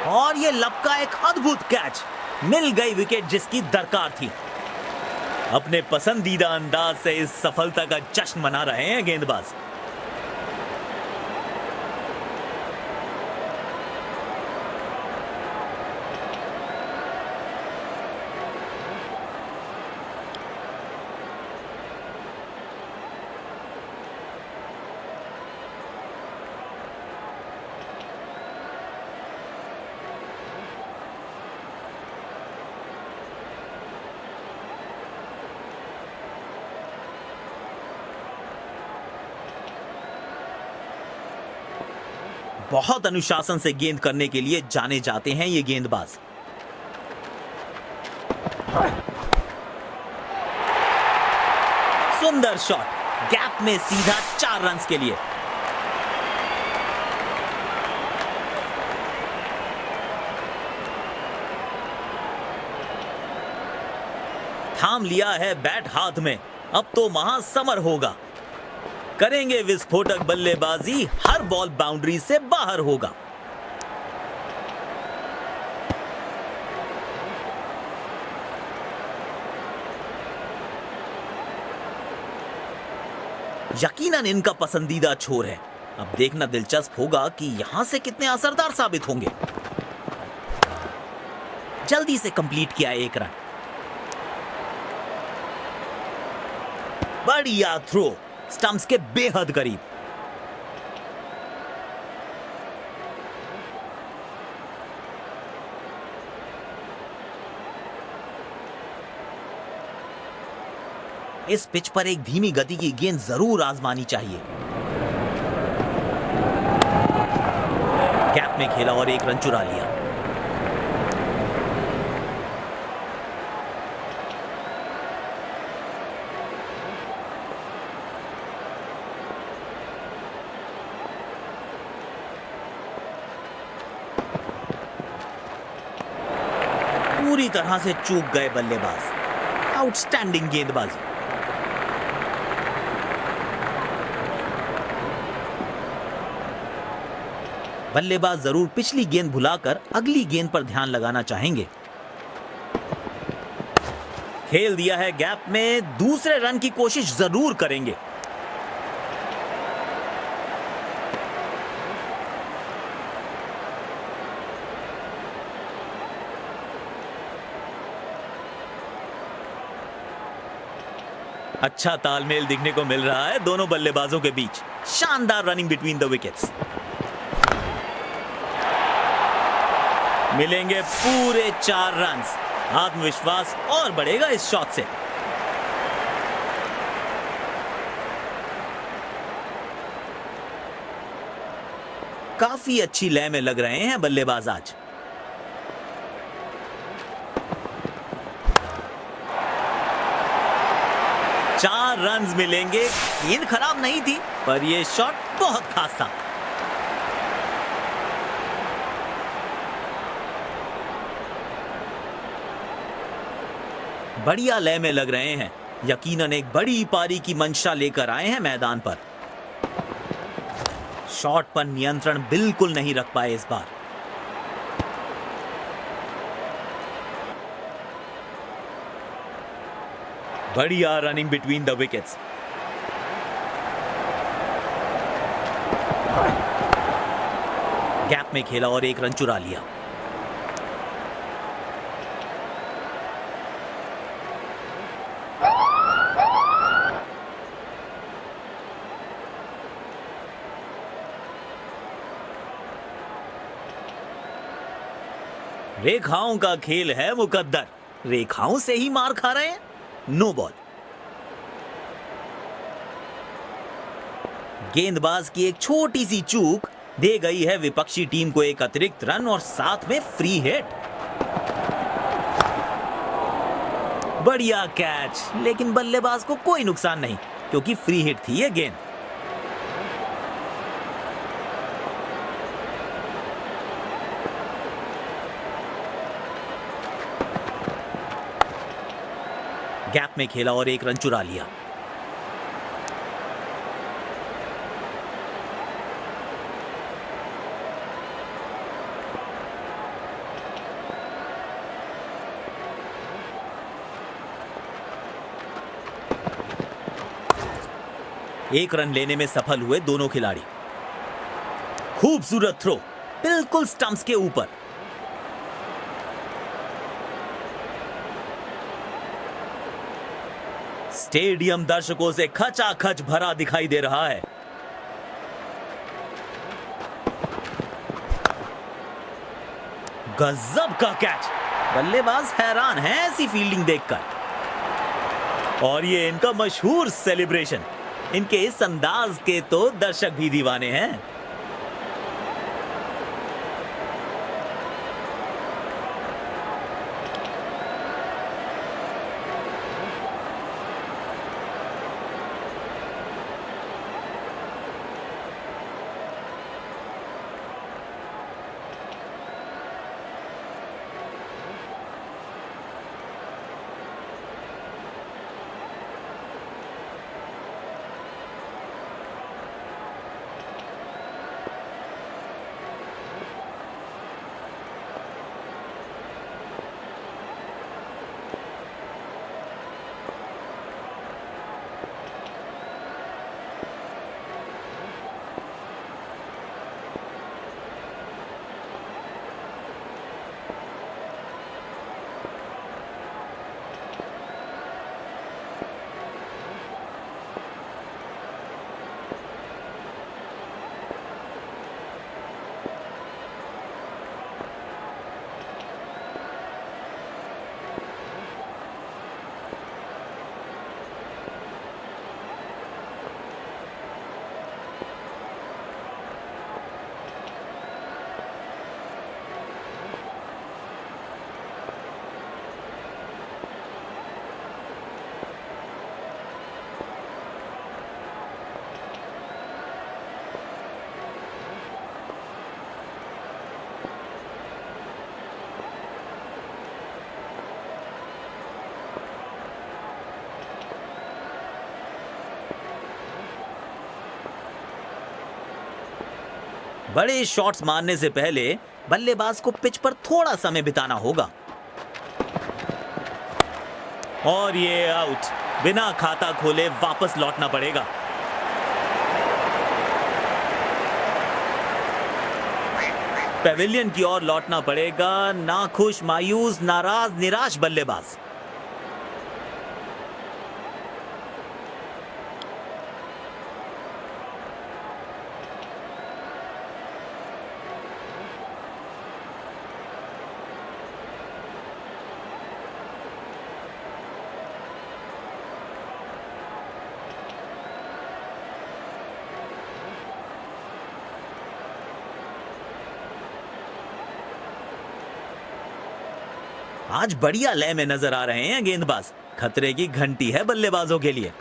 और ये लपका एक अद्भुत कैच, मिल गई विकेट जिसकी दरकार थी। अपने पसंदीदा अंदाज से इस सफलता का जश्न मना रहे हैं गेंदबाज। बहुत अनुशासन से गेंद करने के लिए जाने जाते हैं ये गेंदबाज। सुंदर शॉट, गैप में सीधा 4 रन्स के लिए। थाम लिया है बैट हाथ में, अब तो महासमर होगा। करेंगे विस्फोटक बल्लेबाजी, हर बॉल बाउंड्री से बाहर होगा। यकीनन इनका पसंदीदा छोर है। अब देखना दिलचस्प होगा कि यहां से कितने असरदार साबित होंगे। जल्दी से कंप्लीट किया एक रन। बढ़िया थ्रो, स्टंप्स के बेहद करीब। इस पिच पर एक धीमी गति की गेंद जरूर आजमानी चाहिए। गैप में खेला और एक रन चुरा लिया। पूरी तरह से चूक गए बल्लेबाज। आउटस्टैंडिंग गेंदबाजी। बल्लेबाज जरूर पिछली गेंद भुलाकर अगली गेंद पर ध्यान लगाना चाहेंगे। खेल दिया है गैप में, दूसरे रन की कोशिश जरूर करेंगे। अच्छा तालमेल दिखने को मिल रहा है दोनों बल्लेबाजों के बीच। शानदार रनिंग बिटवीन द विकेट्स। मिलेंगे पूरे 4 रन्स। आत्मविश्वास और बढ़ेगा इस शॉट से। काफी अच्छी लय में लग रहे हैं बल्लेबाज आज। चार रन्स मिलेंगे। गेंद खराब नहीं थी, पर यह शॉट बहुत खास था। बढ़िया लय में लग रहे हैं। यकीनन एक बड़ी पारी की मंशा लेकर आए हैं मैदान पर। शॉट पर नियंत्रण बिल्कुल नहीं रख पाए इस बार। बढ़िया running between the wickets. Gap में खेला और एक रन चुरा लिया। रेखाओं का खेल है मुकद्दर। रेखाओं से ही मार खा रहे हैं। No ball. गेंदबाज की एक छोटी सी चूक दे गई है विपक्षी टीम को एक अतिरिक्त रन और साथ में फ्री हिट। बढ़िया कैच, लेकिन बल्लेबाज को कोई नुकसान नहीं क्योंकि फ्री हिट थी यह गेंद। गैप में खेला और एक रन चुरा लिया। एक रन लेने में सफल हुए दोनों खिलाड़ी। खूबसूरत थ्रो, बिल्कुल स्टंप्स के ऊपर। स्टेडियम दर्शकों से खचाखच भरा दिखाई दे रहा है। गजब का कैच। बल्लेबाज हैरान हैं ऐसी फील्डिंग देखकर। और ये इनका मशहूर सेलिब्रेशन। इनके इस अंदाज के तो दर्शक भी दीवाने हैं। बड़े शॉट्स मारने से पहले बल्लेबाज को पिच पर थोड़ा समय बिताना होगा। और ये आउट, बिना खाता खोले वापस लौटना पड़ेगा। पेविलियन की ओर लौटना पड़ेगा। नाखुश, मायूस, नाराज, निराश बल्लेबाज। आज बढ़िया लय में नजर आ रहे हैं गेंदबाज। खतरे की घंटी है बल्लेबाजों के लिए।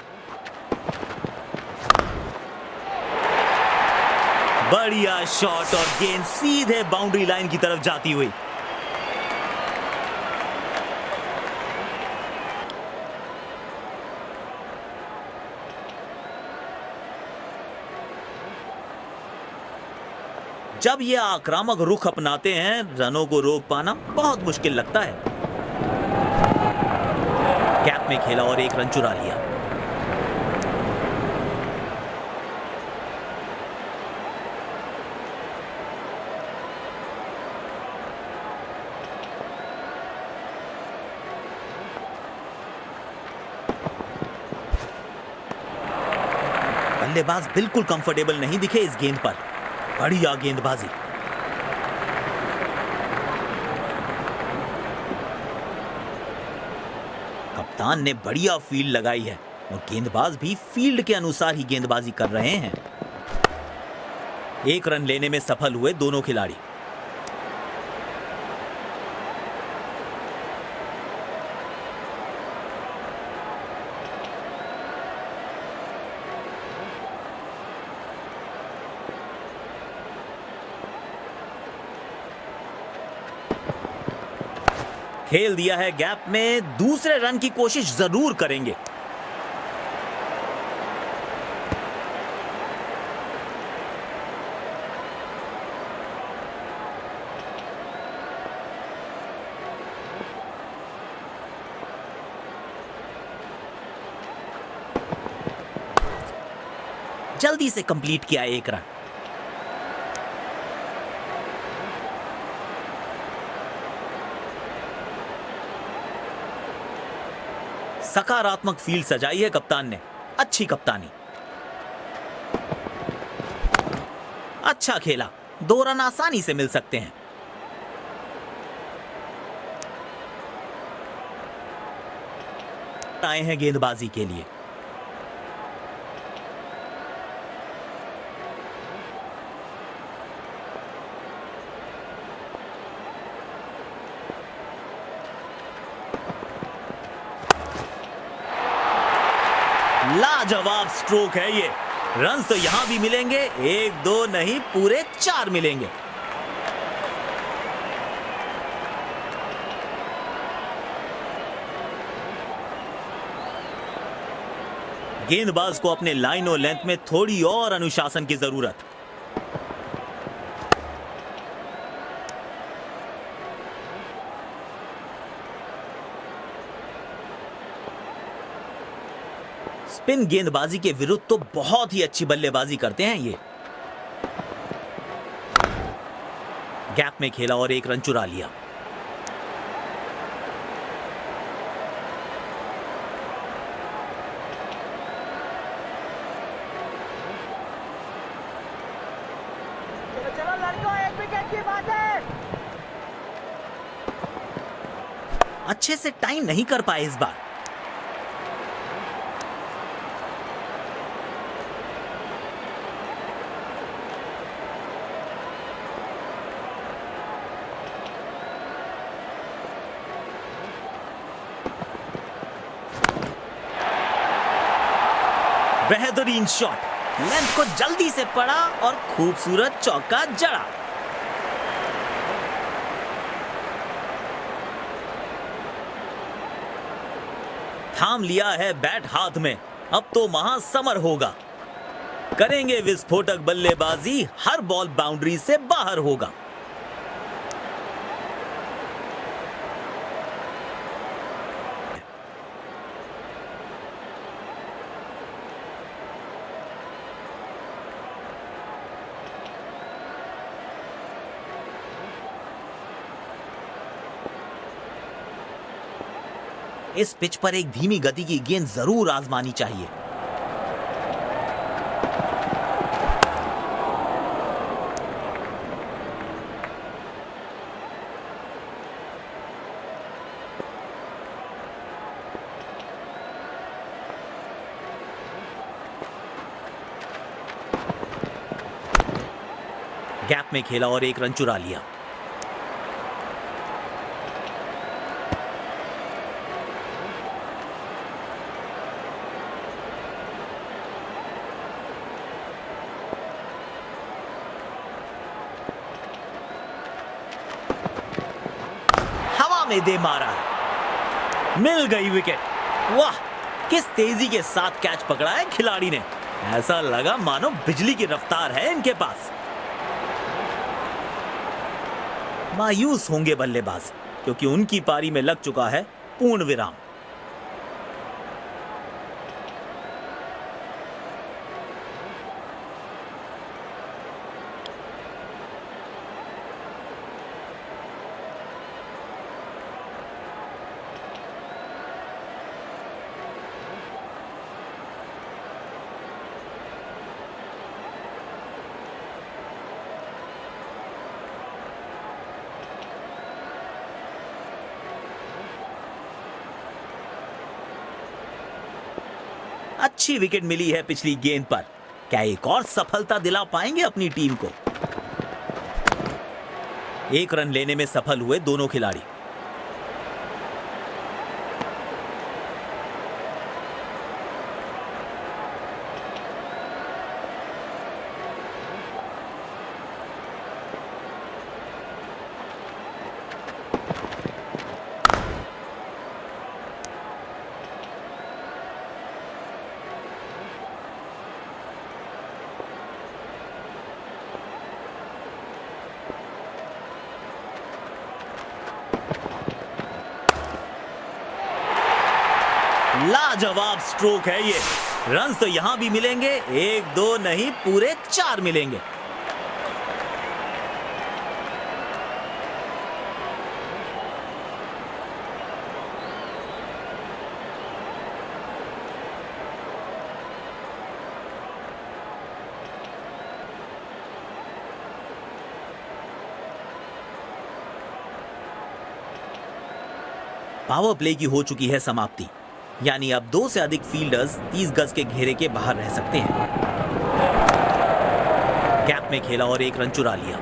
बढ़िया शॉट और गेंद सीधे बाउंड्री लाइन की तरफ जाती हुई। जब ये आक्रामक रुख अपनाते हैं, रनों को रोक पाना बहुत मुश्किल लगता है। गैप में खेला और एक रन चुरा लिया। बल्लेबाज बिल्कुल कंफर्टेबल नहीं दिखे इस गेंद पर। बढ़िया गेंदबाजी। कप्तान ने बढ़िया फील्ड लगाई है और गेंदबाज भी फील्ड के अनुसार ही गेंदबाजी कर रहे हैं। एक रन लेने में सफल हुए दोनों खिलाड़ी। खेल दिया है गैप में। दूसरे रन की कोशिश जरूर करेंगे। जल्दी से कंप्लीट किया एक रन। सकारात्मक फील्ड सजाई है कप्तान ने। अच्छी कप्तानी। अच्छा खेला। 2 रन आसानी से मिल सकते हैं। आए हैं गेंदबाजी के लिए। लाजवाब स्ट्रोक है ये। रन्स तो यहां भी मिलेंगे। 1 2 नहीं, पूरे 4 मिलेंगे। गेंदबाज को अपने लाइन और लेंथ में थोड़ी और अनुशासन की जरूरत। स्पिन गेंदबाजी के विरुद्ध तो बहुत ही अच्छी बल्लेबाजी करते हैं ये। गैप में खेला और एक रन चुरा लिया। चलो लड़कों, 1 विकेट की बात है। अच्छे से टाइम नहीं कर पाए इस बार। बेहतरीन शॉट। लेंथ को जल्दी से पड़ा और खूबसूरत चौका जड़ा। थाम लिया है बैट हाथ में। अब तो महासमर होगा। करेंगे विस्फोटक बल्लेबाजी, हर बॉल बाउंड्री से बाहर होगा। इस पिच पर एक धीमी गति की गेंद जरूर आजमानी चाहिए। गैप में खेला और एक रन चुरा लिया। हवा में दे मारा, मिल गई विकेट। वाह, किस तेजी के साथ कैच पकड़ा है खिलाड़ी ने। ऐसा लगा मानो बिजली की रफ्तार है इनके पास। मायूस होंगे बल्लेबाज, क्योंकि उनकी पारी में लग चुका है पूर्ण विराम। अच्छी विकेट मिली है पिछली गेंद पर। क्या एक और सफलता दिला पाएंगे अपनी टीम को? एक रन लेने में सफल हुए दोनों खिलाड़ी। लाजवाब स्ट्रोक है ये। रन्स तो यहां भी मिलेंगे, एक दो नहीं पूरे 4 मिलेंगे। पावर प्ले की हो चुकी है समाप्ति, यानी अब 2 से अधिक फील्डर्स 30 गज के घेरे के बाहर रह सकते हैं। गैप में खेला और एक रन चुरा लिया।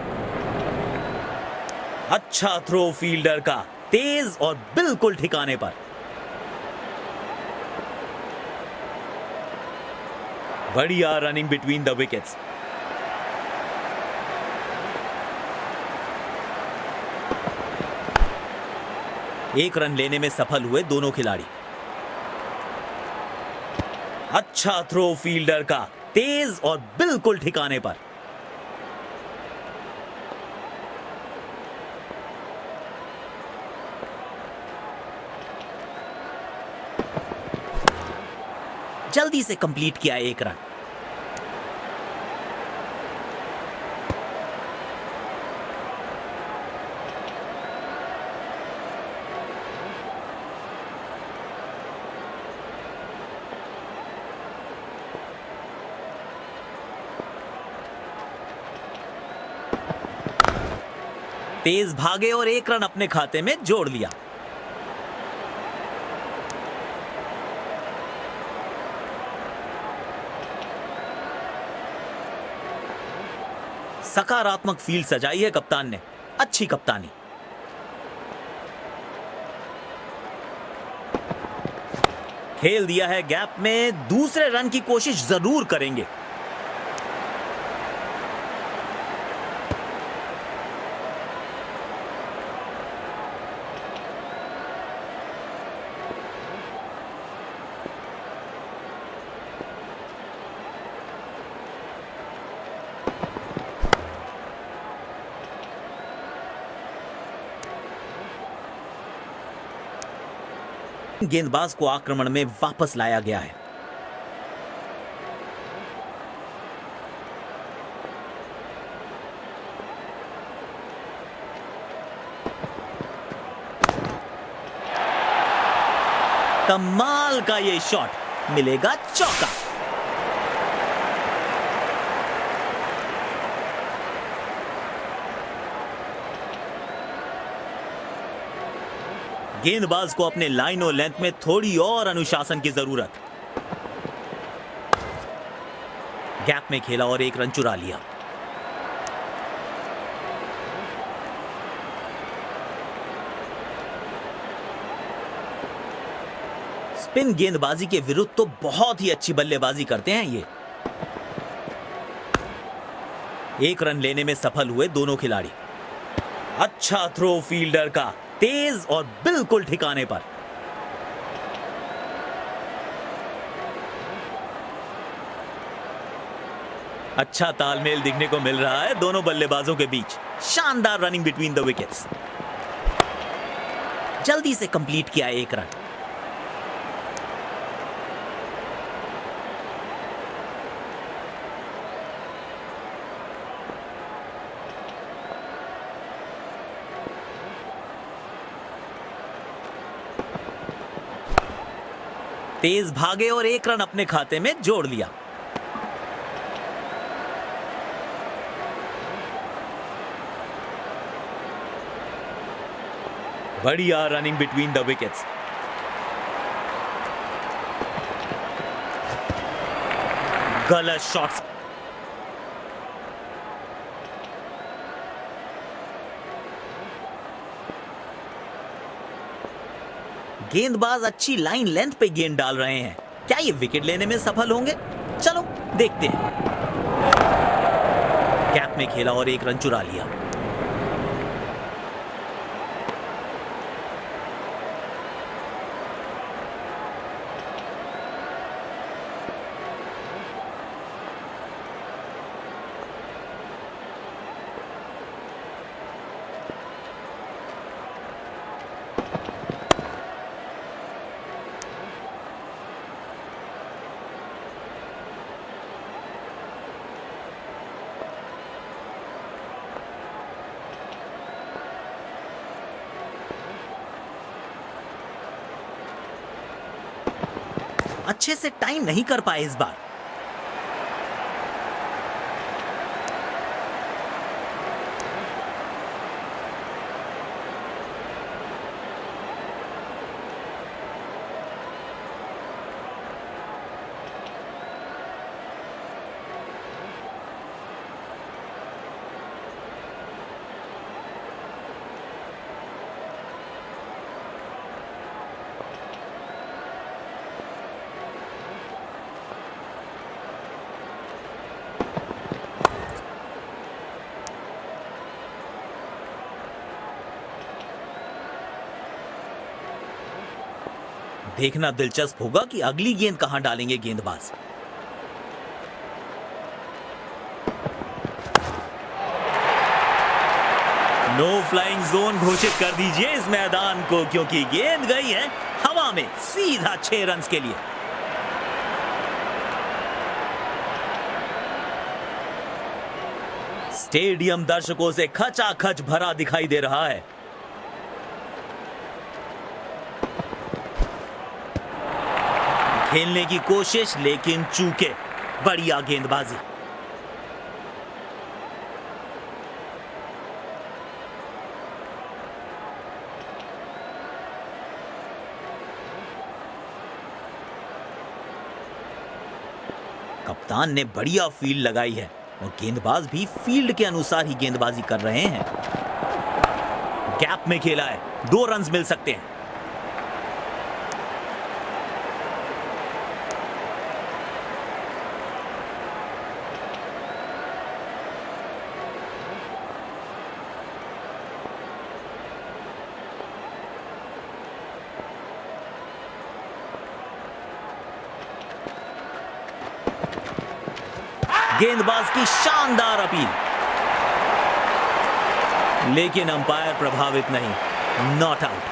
अच्छा थ्रो फील्डर का, तेज और बिल्कुल ठिकाने पर। बढ़िया रनिंग बिटवीन द विकेट्स। एक रन लेने में सफल हुए दोनों खिलाड़ी। अच्छा थ्रो फील्डर का, तेज और बिल्कुल ठिकाने पर। जल्दी से कंप्लीट किया एक रन। तेज भागे और एक रन अपने खाते में जोड़ लिया। सकारात्मक फील्ड सजाई है कप्तान ने, अच्छी कप्तानी। खेल दिया है गैप में, दूसरे रन की कोशिश जरूर करेंगे। गेंदबाज को आक्रमण में वापस लाया गया है। कमाल का ये शॉट, मिलेगा चौका। गेंदबाज को अपने लाइन और लेंथ में थोड़ी और अनुशासन की जरूरत। गैप में खेला और एक रन चुरा लिया। स्पिन गेंदबाजी के विरुद्ध तो बहुत ही अच्छी बल्लेबाजी करते हैं ये। एक रन लेने में सफल हुए दोनों खिलाड़ी। अच्छा थ्रो फील्डर का, तेज और बिल्कुल ठिकाने पर। अच्छा तालमेल दिखने को मिल रहा है दोनों बल्लेबाजों के बीच। शानदार रनिंग बिटवीन द विकेट्स। जल्दी से कंप्लीट किया एक रन। तेज भागे और एक रन अपने खाते में जोड़ लिया। बढ़िया रनिंग बिटवीन द विकेट्स। गलत शॉट्स। गेंदबाज अच्छी लाइन लेंथ पे गेंद डाल रहे हैं। क्या ये विकेट लेने में सफल होंगे? चलो देखते हैं। गैप में खेला और एक रन चुरा लिया। अच्छे से टाइम नहीं कर पाए इस बार। देखना दिलचस्प होगा कि अगली गेंद कहां डालेंगे गेंदबाज। नो फ्लाइंग जोन घोषित कर दीजिए इस मैदान को, क्योंकि गेंद गई है हवा में सीधा 6 रन के लिए। स्टेडियम दर्शकों से खचाखच भरा दिखाई दे रहा है। खेलने की कोशिश लेकिन चूके। बढ़िया गेंदबाजी। कप्तान ने बढ़िया फील्ड लगाई है और गेंदबाज भी फील्ड के अनुसार ही गेंदबाजी कर रहे हैं। गैप में खेला है, 2 रन मिल सकते हैं। गेंदबाज की शानदार अपील, लेकिन अंपायर प्रभावित नहीं। Not out.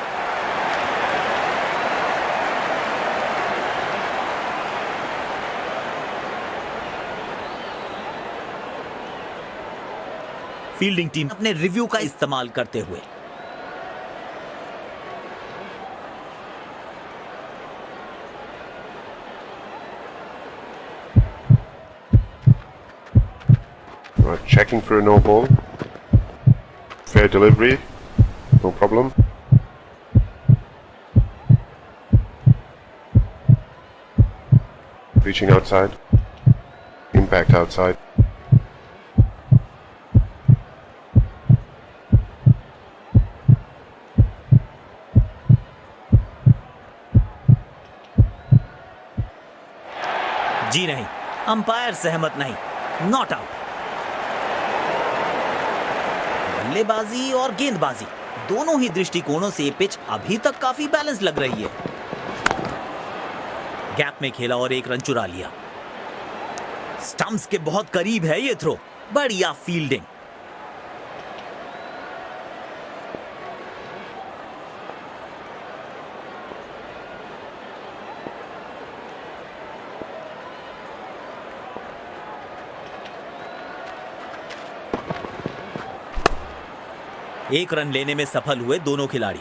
फील्डिंग टीम अपने रिव्यू का इस्तेमाल करते हुए। Checking for a no ball. Fair delivery, no problem. Reaching outside. Impact outside. जी नहीं, अंपायर सहमत नहीं, नॉट आउट। बल्लेबाजी और गेंदबाजी दोनों ही दृष्टिकोणों से ये पिच अभी तक काफी बैलेंस लग रही है। गैप में खेला और एक रन चुरा लिया। स्टंप्स के बहुत करीब है ये थ्रो, बढ़िया फील्डिंग। एक रन लेने में सफल हुए दोनों खिलाड़ी।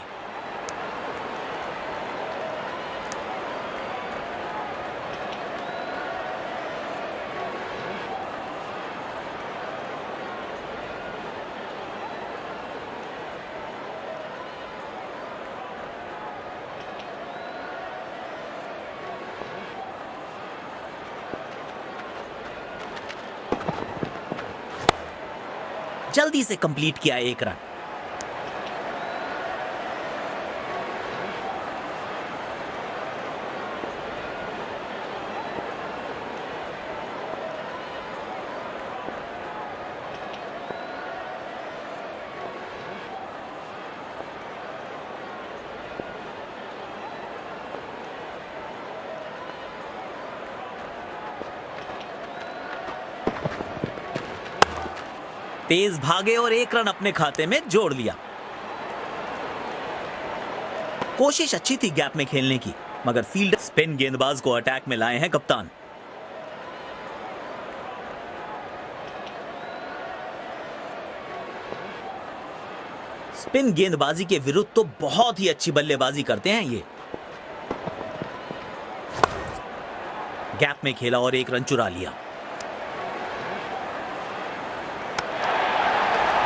जल्दी से कंप्लीट किया एक रन। तेज भागे और एक रन अपने खाते में जोड़ लिया। कोशिश अच्छी थी गैप में खेलने की, मगर फील्डर स्पिन गेंदबाज को अटैक में लाए हैं कप्तान। स्पिन गेंदबाजी के विरुद्ध तो बहुत ही अच्छी बल्लेबाजी करते हैं ये। गैप में खेला और एक रन चुरा लिया।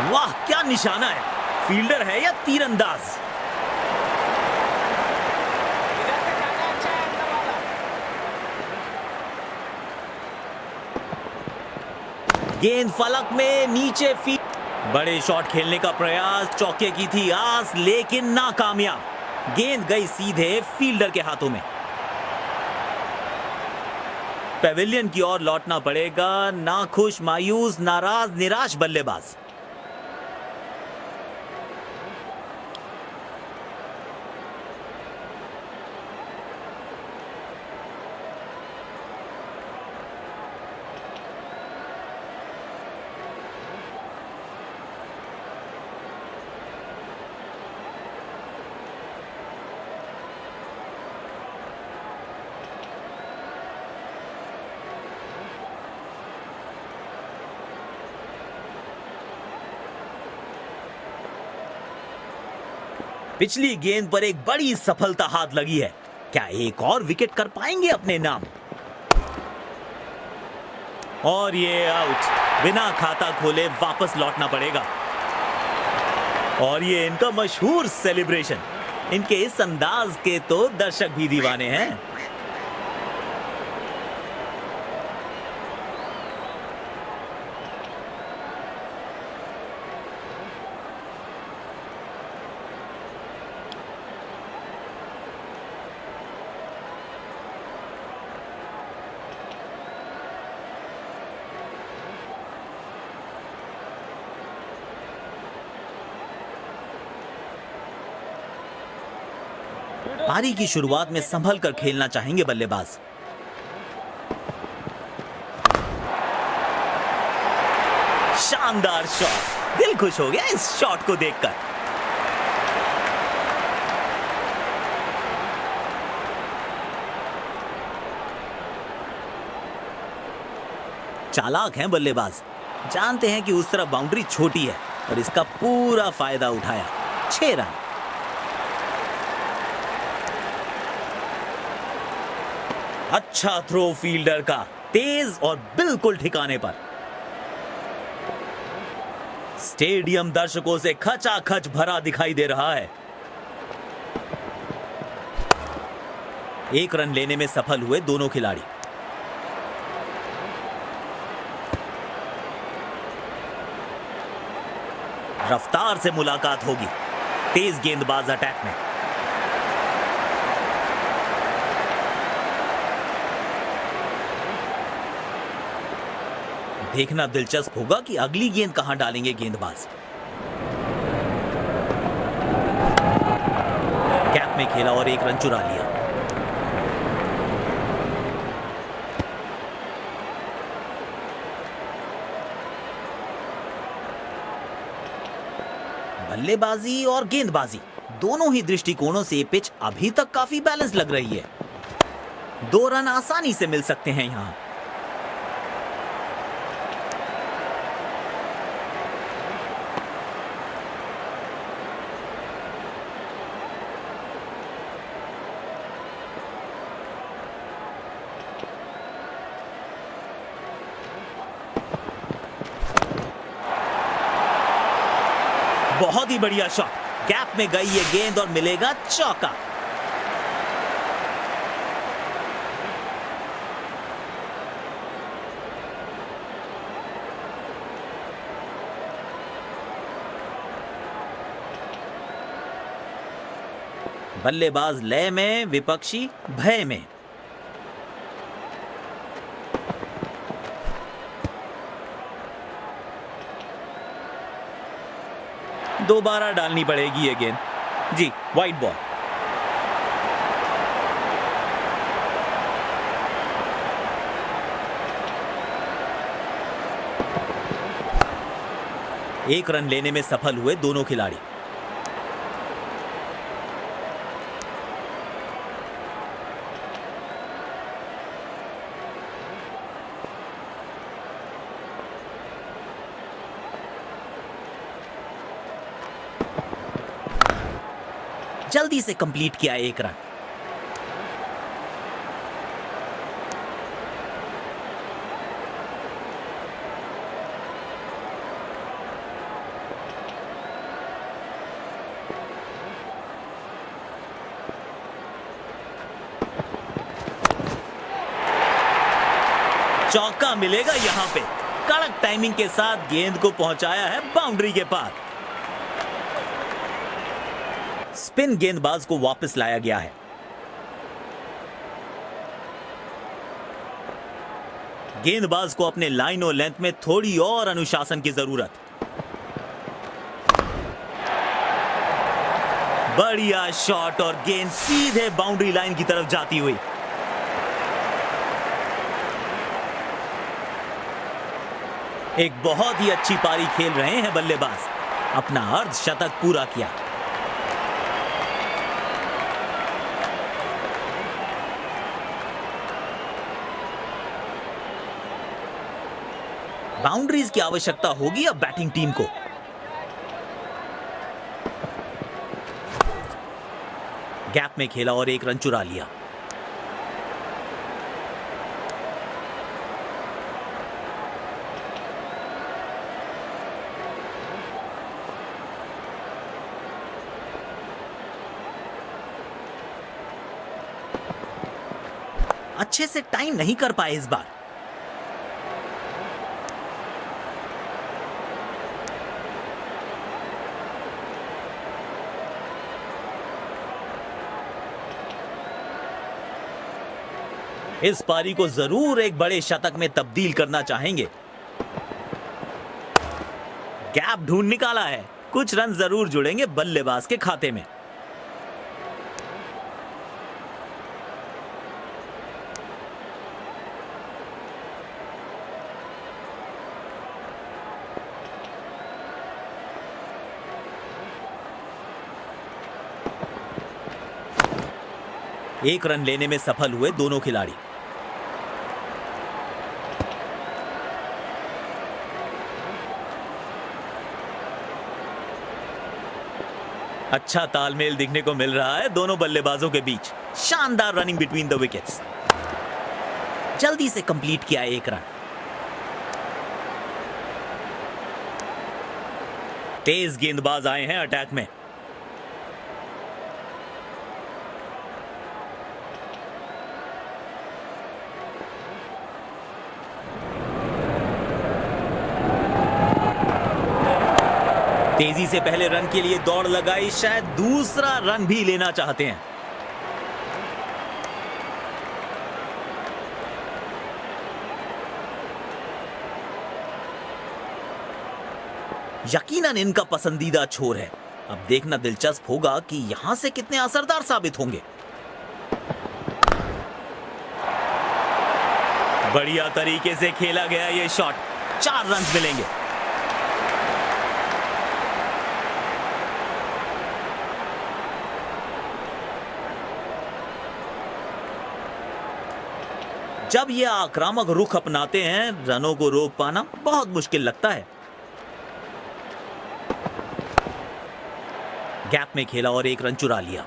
वाह, क्या निशाना है! फील्डर है या तीरंदाज? गेंद फलक में नीचे बड़े शॉट खेलने का प्रयास, चौके की थी आस, लेकिन नाकामयाब। गेंद गई सीधे फील्डर के हाथों में। पेविलियन की ओर लौटना पड़ेगा। नाखुश, मायूस, नाराज, निराश बल्लेबाज। पिछली गेंद पर एक बड़ी सफलता हाथ लगी है। क्या एक और विकेट कर पाएंगे अपने नाम? और ये आउट। बिना खाता खोले वापस लौटना पड़ेगा। और ये इनका मशहूर सेलिब्रेशन। इनके इस अंदाज के तो दर्शक भी दीवाने हैं। पारी की शुरुआत में संभल कर खेलना चाहेंगे बल्लेबाज। शानदार शॉट, दिल खुश हो गया इस शॉट को देखकर। चालाक हैं बल्लेबाज, जानते हैं कि उस तरफ बाउंड्री छोटी है और इसका पूरा फायदा उठाया। 6 रन। अच्छा थ्रो फील्डर का, तेज और बिल्कुल ठिकाने पर। स्टेडियम दर्शकों से खचाखच भरा दिखाई दे रहा है। 1 रन लेने में सफल हुए दोनों खिलाड़ी। रफ्तार से मुलाकात होगी। तेज गेंदबाज अटैक में। देखना दिलचस्प होगा कि अगली गेंद कहां डालेंगे गेंदबाज। गैप में खेला और 1 रन चुरा लिया। बल्लेबाजी और गेंदबाजी दोनों ही दृष्टिकोणों से ये पिच अभी तक काफी बैलेंस लग रही है। 2 रन आसानी से मिल सकते हैं यहां। बहुत ही बढ़िया शॉट। गैप में गई ये गेंद और मिलेगा चौका। बल्लेबाज लय में, विपक्षी भय में। दोबारा डालनी पड़ेगी ये गेंद। जी, वाइड बॉल। एक रन लेने में सफल हुए दोनों खिलाड़ी। जल्दी से कंप्लीट किया 1 रन। चौका मिलेगा यहां पे। कड़क टाइमिंग के साथ गेंद को पहुंचाया है बाउंड्री के पार। स्पिन गेंदबाज को वापस लाया गया है। गेंदबाज को अपने लाइन और लेंथ में थोड़ी और अनुशासन की जरूरत। बढ़िया शॉट और गेंद सीधे बाउंड्री लाइन की तरफ जाती हुई। एक बहुत ही अच्छी पारी खेल रहे हैं बल्लेबाज। अपना अर्धशतक पूरा किया। बाउंड्रीज की आवश्यकता होगी अब बैटिंग टीम को। गैप में खेला और 1 रन चुरा लिया। अच्छे से टाइम नहीं कर पाए इस बार। इस पारी को जरूर एक बड़े शतक में तब्दील करना चाहेंगे। गैप ढूंढ निकाला है। कुछ रन जरूर जुड़ेंगे बल्लेबाज के खाते में। एक रन लेने में सफल हुए दोनों खिलाड़ी। अच्छा तालमेल दिखने को मिल रहा है दोनों बल्लेबाजों के बीच। शानदार रनिंग बिटवीन द विकेट्स। जल्दी से कंप्लीट किया 1 रन। तेज गेंदबाज आए हैं अटैक में। तेजी से पहले रन के लिए दौड़ लगाई, शायद दूसरा रन भी लेना चाहते हैं। यकीनन इनका पसंदीदा छोर है। अब देखना दिलचस्प होगा कि यहां से कितने असरदार साबित होंगे। बढ़िया तरीके से खेला गया ये शॉट। 4 रन मिलेंगे। जब ये आक्रामक रुख अपनाते हैं, रनों को रोक पाना बहुत मुश्किल लगता है। गैप में खेला और 1 रन चुरा लिया।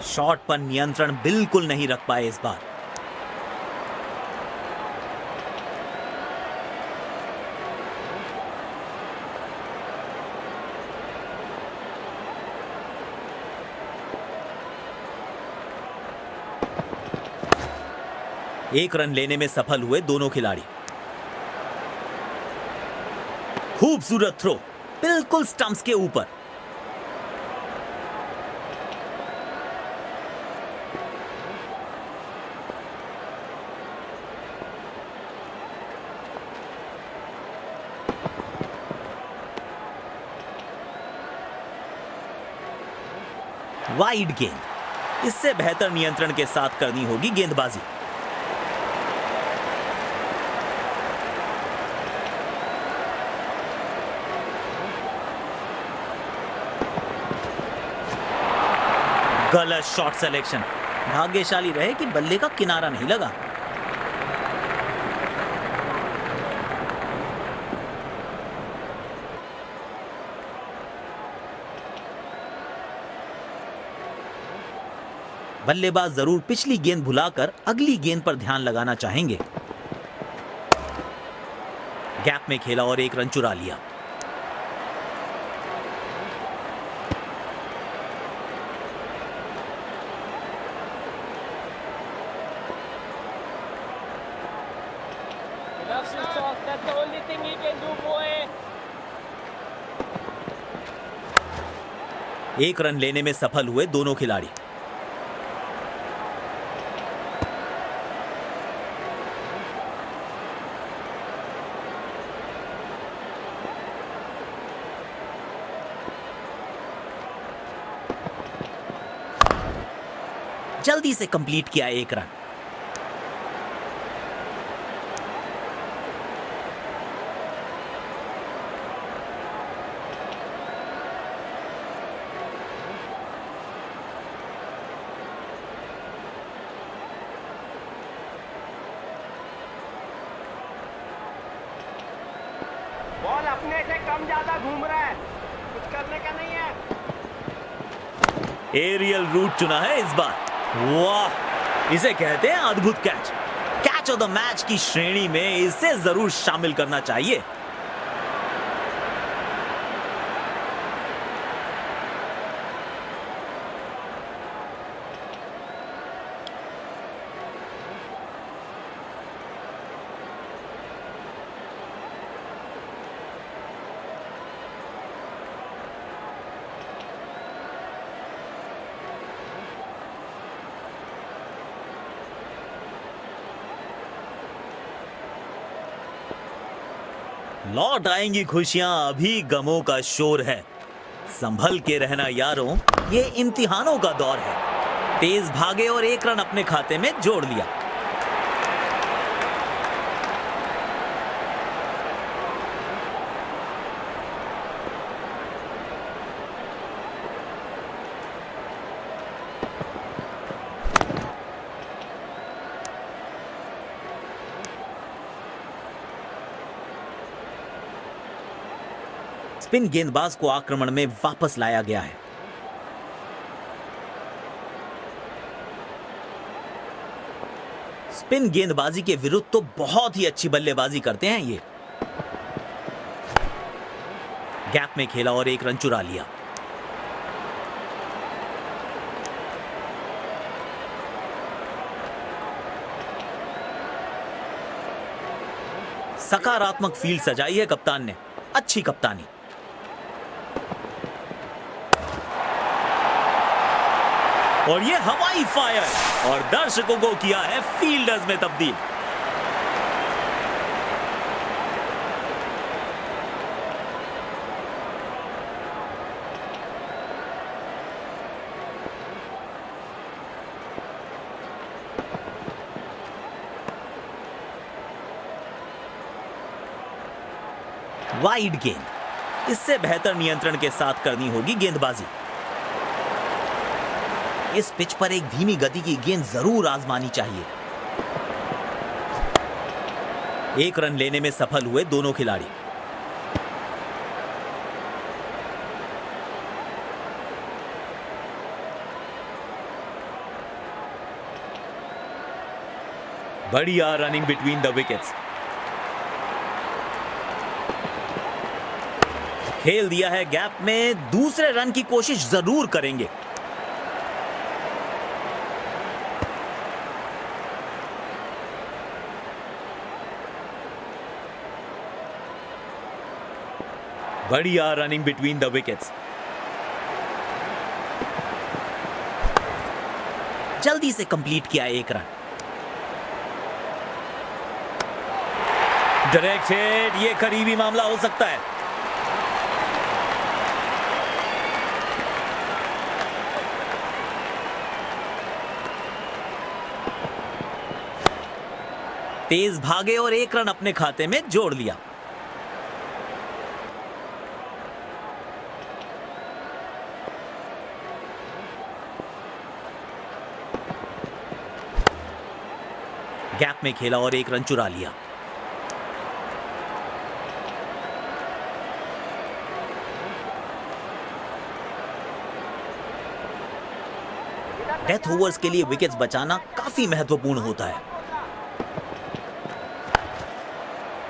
शॉट पर नियंत्रण बिल्कुल नहीं रख पाए इस बार। एक रन लेने में सफल हुए दोनों खिलाड़ी। खूबसूरत थ्रो, बिल्कुल स्टंप्स के ऊपर। वाइड गेंद। इससे बेहतर नियंत्रण के साथ करनी होगी गेंदबाजी। गलत शॉट सिलेक्शन। भाग्यशाली रहे कि बल्ले का किनारा नहीं लगा। बल्लेबाज जरूर पिछली गेंद भुलाकर अगली गेंद पर ध्यान लगाना चाहेंगे। गैप में खेला और 1 रन चुरा लिया। That's his shot. That's the only thing he can do, boy. 1 run लेने में सफल हुए दोनों खिलाड़ी। जल्दी से कंप्लीट किया 1 रन। बॉल अपने से कम ज्यादा घूम रहा है, कुछ करने का नहीं है। एरियल रूट चुना है इस बार। वाह, इसे कहते हैं अद्भुत catch. Catch of the match की श्रेणी में इसे जरूर शामिल करना चाहिए। लौट आएंगी खुशियां, अभी गमों का शोर है। संभल के रहना यारों, ये इम्तिहानों का दौर है। तेज भागे और 1 रन अपने खाते में जोड़ लिया। स्पिन गेंदबाज को आक्रमण में वापस लाया गया है। स्पिन गेंदबाजी के विरुद्ध तो बहुत ही अच्छी बल्लेबाजी करते हैं ये। गैप में खेला और एक रन चुरा लिया। सकारात्मक फील्ड सजाई है कप्तान ने, अच्छी कप्तानी। और ये हवाई फायर और दर्शकों को किया है फील्डर्स में तब्दील। वाइड गेंद, इससे बेहतर नियंत्रण के साथ करनी होगी गेंदबाजी। इस पिच पर एक धीमी गति की गेंद जरूर आजमानी चाहिए। एक रन लेने में सफल हुए दोनों खिलाड़ी। बढ़िया रनिंग बिटवीन द विकेट्स। खेल दिया है गैप में, दूसरे रन की कोशिश जरूर करेंगे। बढ़िया रनिंग बिटवीन द विकेट्स। जल्दी से कंप्लीट किया एक रन। डायरेक्ट हिट, ये करीबी मामला हो सकता है। तेज भागे और एक रन अपने खाते में जोड़ लिया। गैप में खेला और एक रन चुरा लिया। डेथ ओवर्स के लिए विकेट्स बचाना काफी महत्वपूर्ण होता है।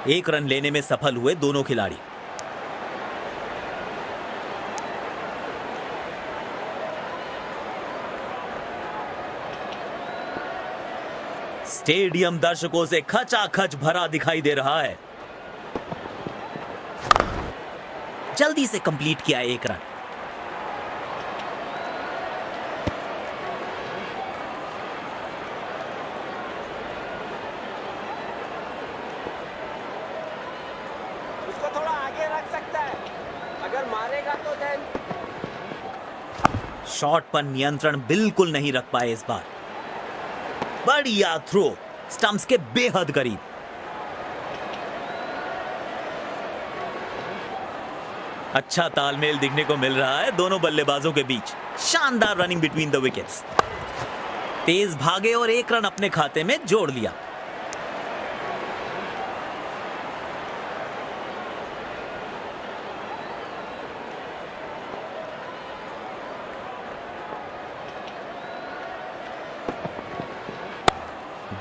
एक रन लेने में सफल हुए दोनों खिलाड़ी। स्टेडियम दर्शकों से खचाखच भरा दिखाई दे रहा है। जल्दी से कंप्लीट किया एक रन। उसको थोड़ा आगे रख सकता है, अगर मारेगा तो देन। शॉट पर नियंत्रण बिल्कुल नहीं रख पाए इस बार। बढ़िया थ्रो, स्टंप्स के बेहद करीब। अच्छा तालमेल दिखने को मिल रहा है दोनों बल्लेबाजों के बीच। शानदार रनिंग बिटवीन द विकेट्स। तेज भागे और एक रन अपने खाते में जोड़ लिया।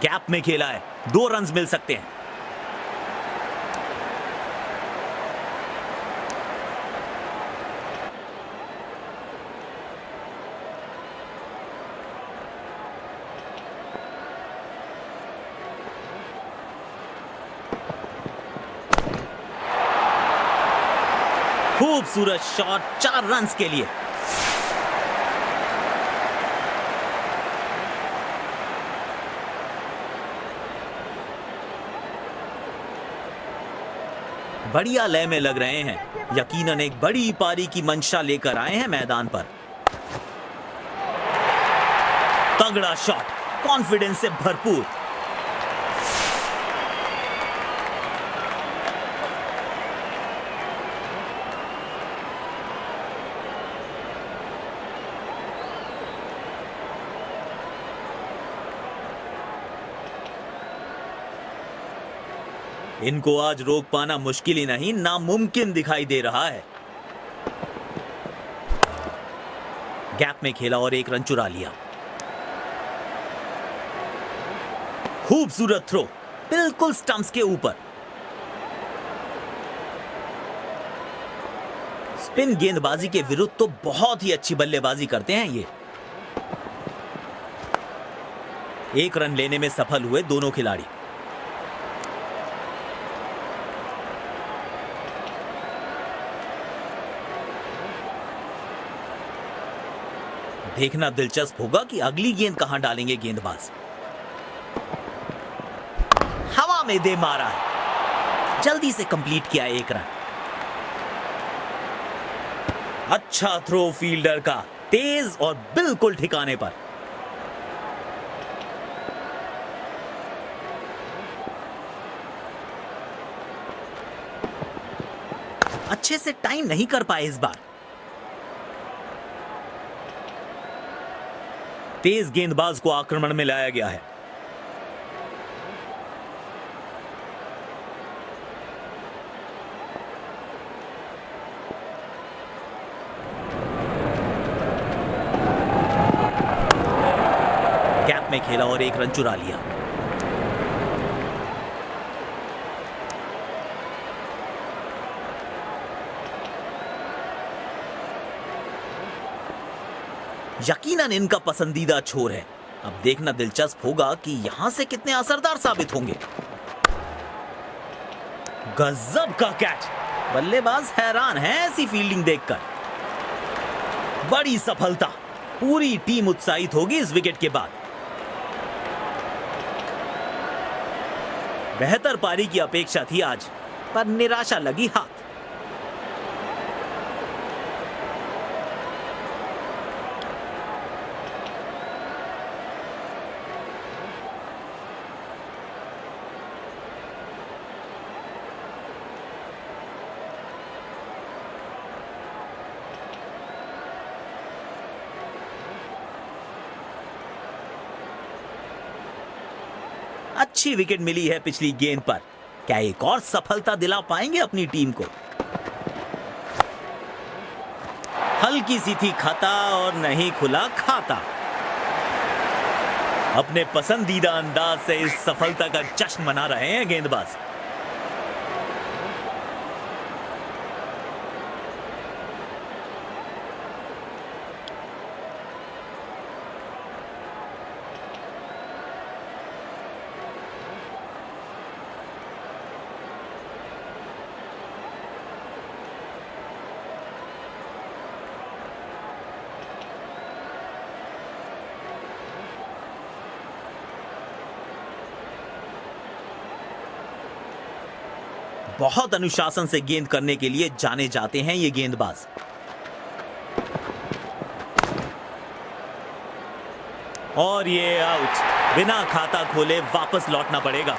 गैप में खेला है, 2 रन मिल सकते हैं। खूबसूरत शॉट, 4 रन के लिए। बढ़िया लय में लग रहे हैं। यकीनन एक बड़ी पारी की मंशा लेकर आए हैं मैदान पर। तगड़ा शॉट, कॉन्फिडेंस से भरपूर। इनको आज रोक पाना मुश्किल ही नहीं, नामुमकिन दिखाई दे रहा है। गैप में खेला और एक रन चुरा लिया। खूबसूरत थ्रो, बिल्कुल स्टंप्स के ऊपर। स्पिन गेंदबाजी के विरुद्ध तो बहुत ही अच्छी बल्लेबाजी करते हैं ये। एक रन लेने में सफल हुए दोनों खिलाड़ी। देखना दिलचस्प होगा कि अगली गेंद कहां डालेंगे गेंदबाज। हवा में दे मारा है, जल्दी से कंप्लीट किया एक रन। अच्छा थ्रो फील्डर का, तेज और बिल्कुल ठिकाने पर। अच्छे से टाइम नहीं कर पाए इस बार। तेज गेंदबाज को आक्रमण में लाया गया है। गैप में खेला और एक रन चुरा लिया। यकीनन इनका पसंदीदा छोर है। अब देखना दिलचस्प होगा कि यहां से कितने असरदार साबित होंगे। गजब का कैच, बल्लेबाज हैरान है ऐसी फील्डिंग देखकर। बड़ी सफलता, पूरी टीम उत्साहित होगी इस विकेट के बाद। बेहतर पारी की अपेक्षा थी आज, पर निराशा लगी हाथ। अच्छी विकेट मिली है पिछली गेंद पर। क्या एक और सफलता दिला पाएंगे अपनी टीम को? हल्की सी थी खता और नहीं खुला खाता। अपने पसंदीदा अंदाज से इस सफलता का जश्न मना रहे हैं गेंदबाज। बहुत अनुशासन से गेंद करने के लिए जाने जाते हैं ये गेंदबाज। और ये आउट, बिना खाता खोले वापस लौटना पड़ेगा।